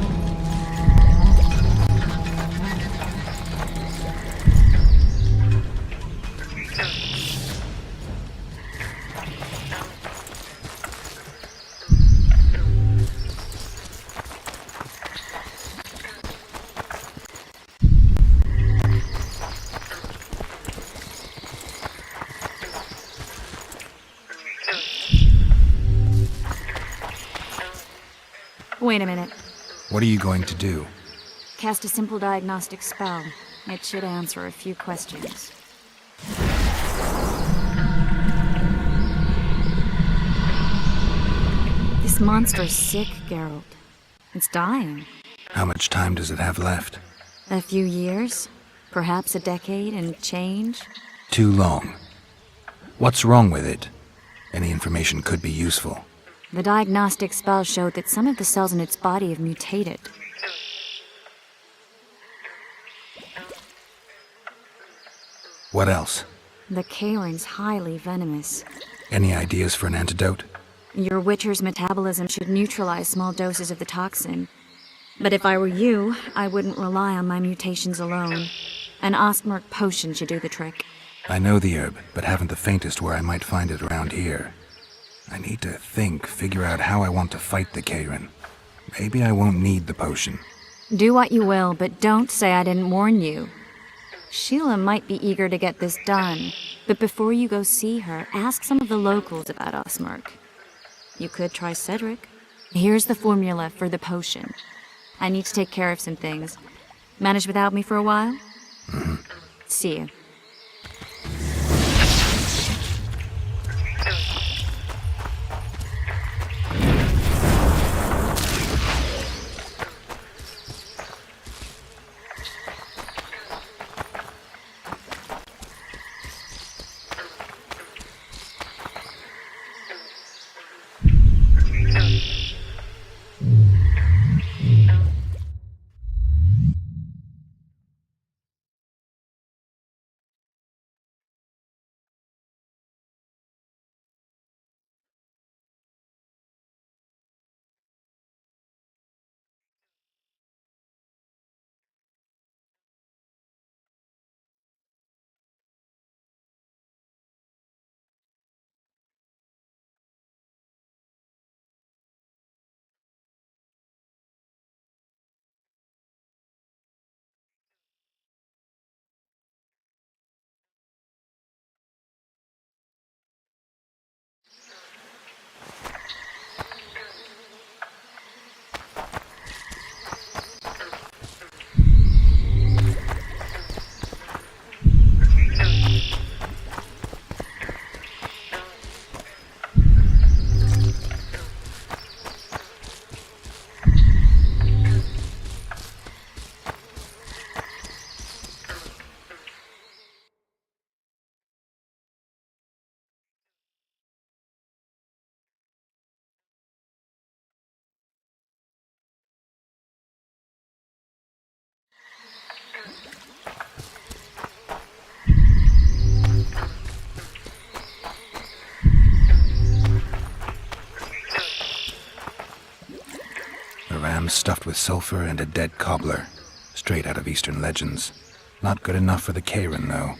Wait a minute. What are you going to do? Cast a simple diagnostic spell. It should answer a few questions. This monster's sick, Geralt. It's dying. How much time does it have left? A few years? Perhaps a decade and change? Too long. What's wrong with it? Any information could be useful. The diagnostic spell showed that some of the cells in its body have mutated. What else? The Karen's highly venomous. Any ideas for an antidote? Your Witcher's metabolism should neutralize small doses of the toxin. But if I were you, I wouldn't rely on my mutations alone. An Ostmark potion should do the trick. I know the herb, but haven't the faintest where I might find it around here. I need to figure out how I want to fight the Karen. Maybe I won't need the potion. Do what you will, but don't say I didn't warn you. Sheila might be eager to get this done, but before you go see her, ask some of the locals about Ostmark. You could try Cedric. Here's the formula for the potion. I need to take care of some things. Manage without me for a while? See you. ram stuffed with sulfur and a dead cobbler. Straight out of Eastern legends. Not good enough for the Karen, though.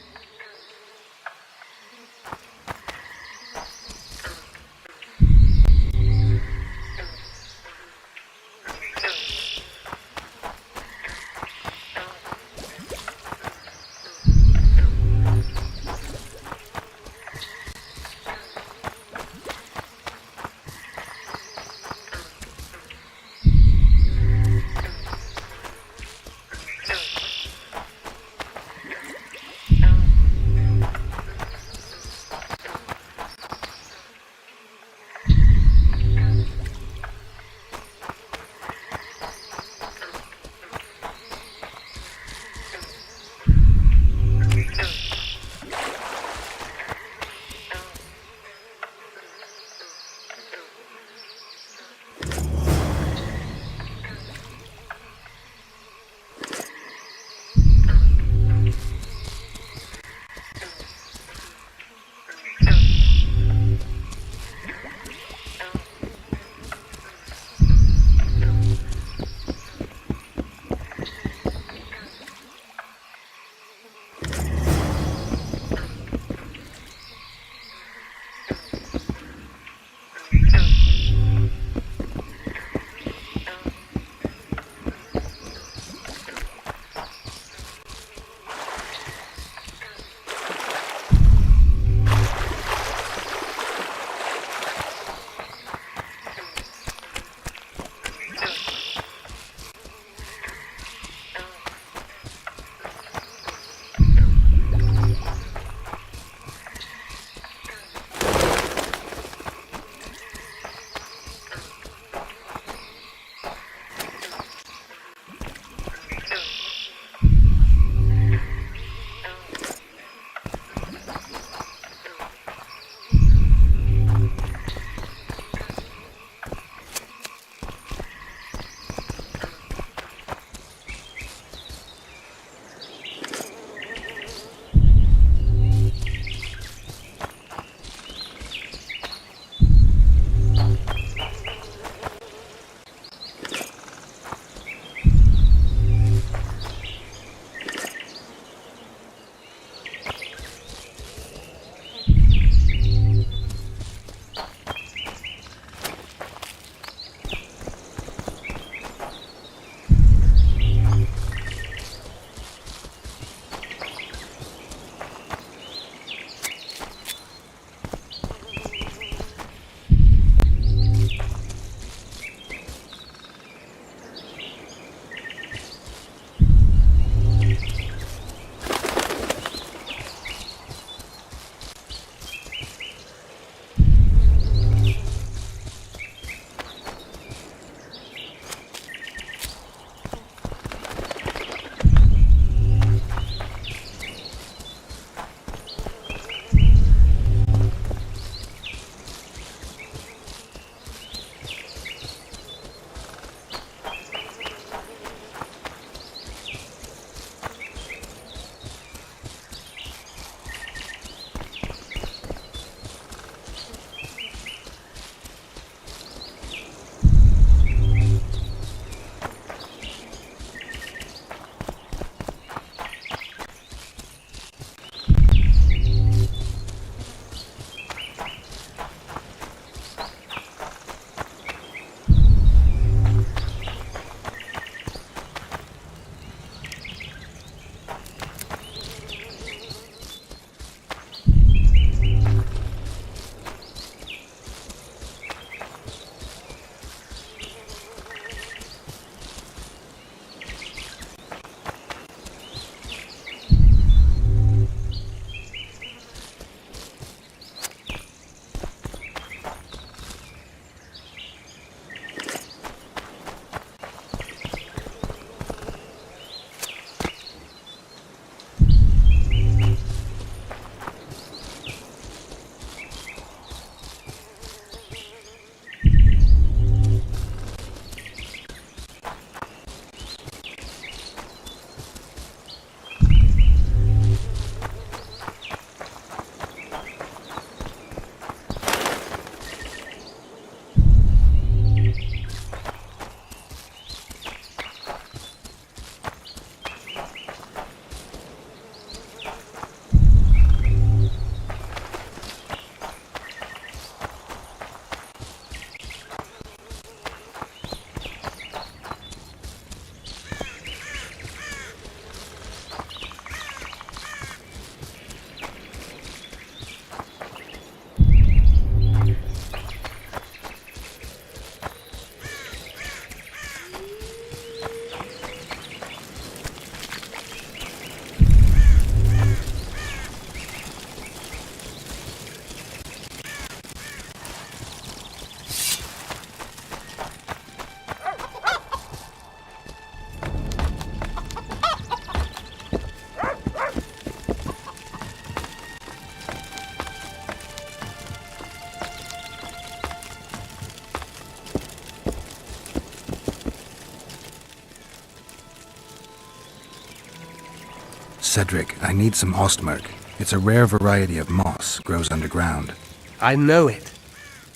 Cedric, I need some Ostmerk. It's a rare variety of moss, grows underground. I know it.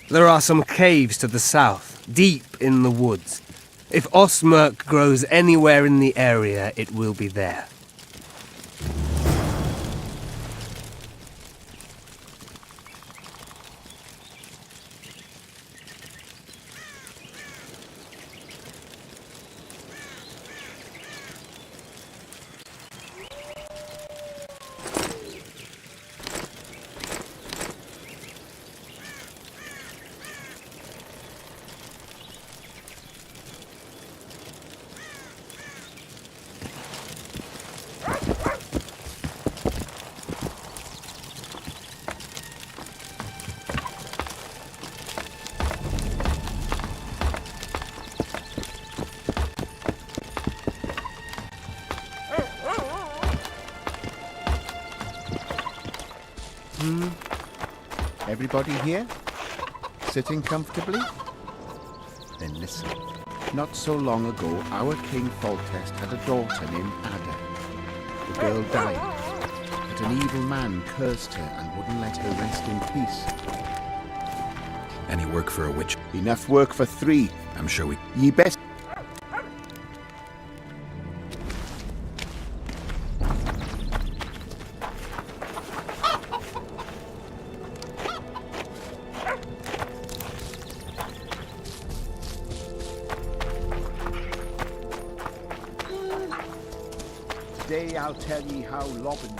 There are some caves to the south, deep in the woods. If Ostmerk grows anywhere in the area, it will be there. Everybody here? Sitting comfortably? Then listen. Not so long ago, our King Foltest had a daughter named Ada. The girl died, but an evil man cursed her and wouldn't let her rest in peace. Any work for a witch? Enough work for 3. I'm sure we... Ye best... Today I'll tell ye how Lobbin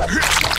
Huh?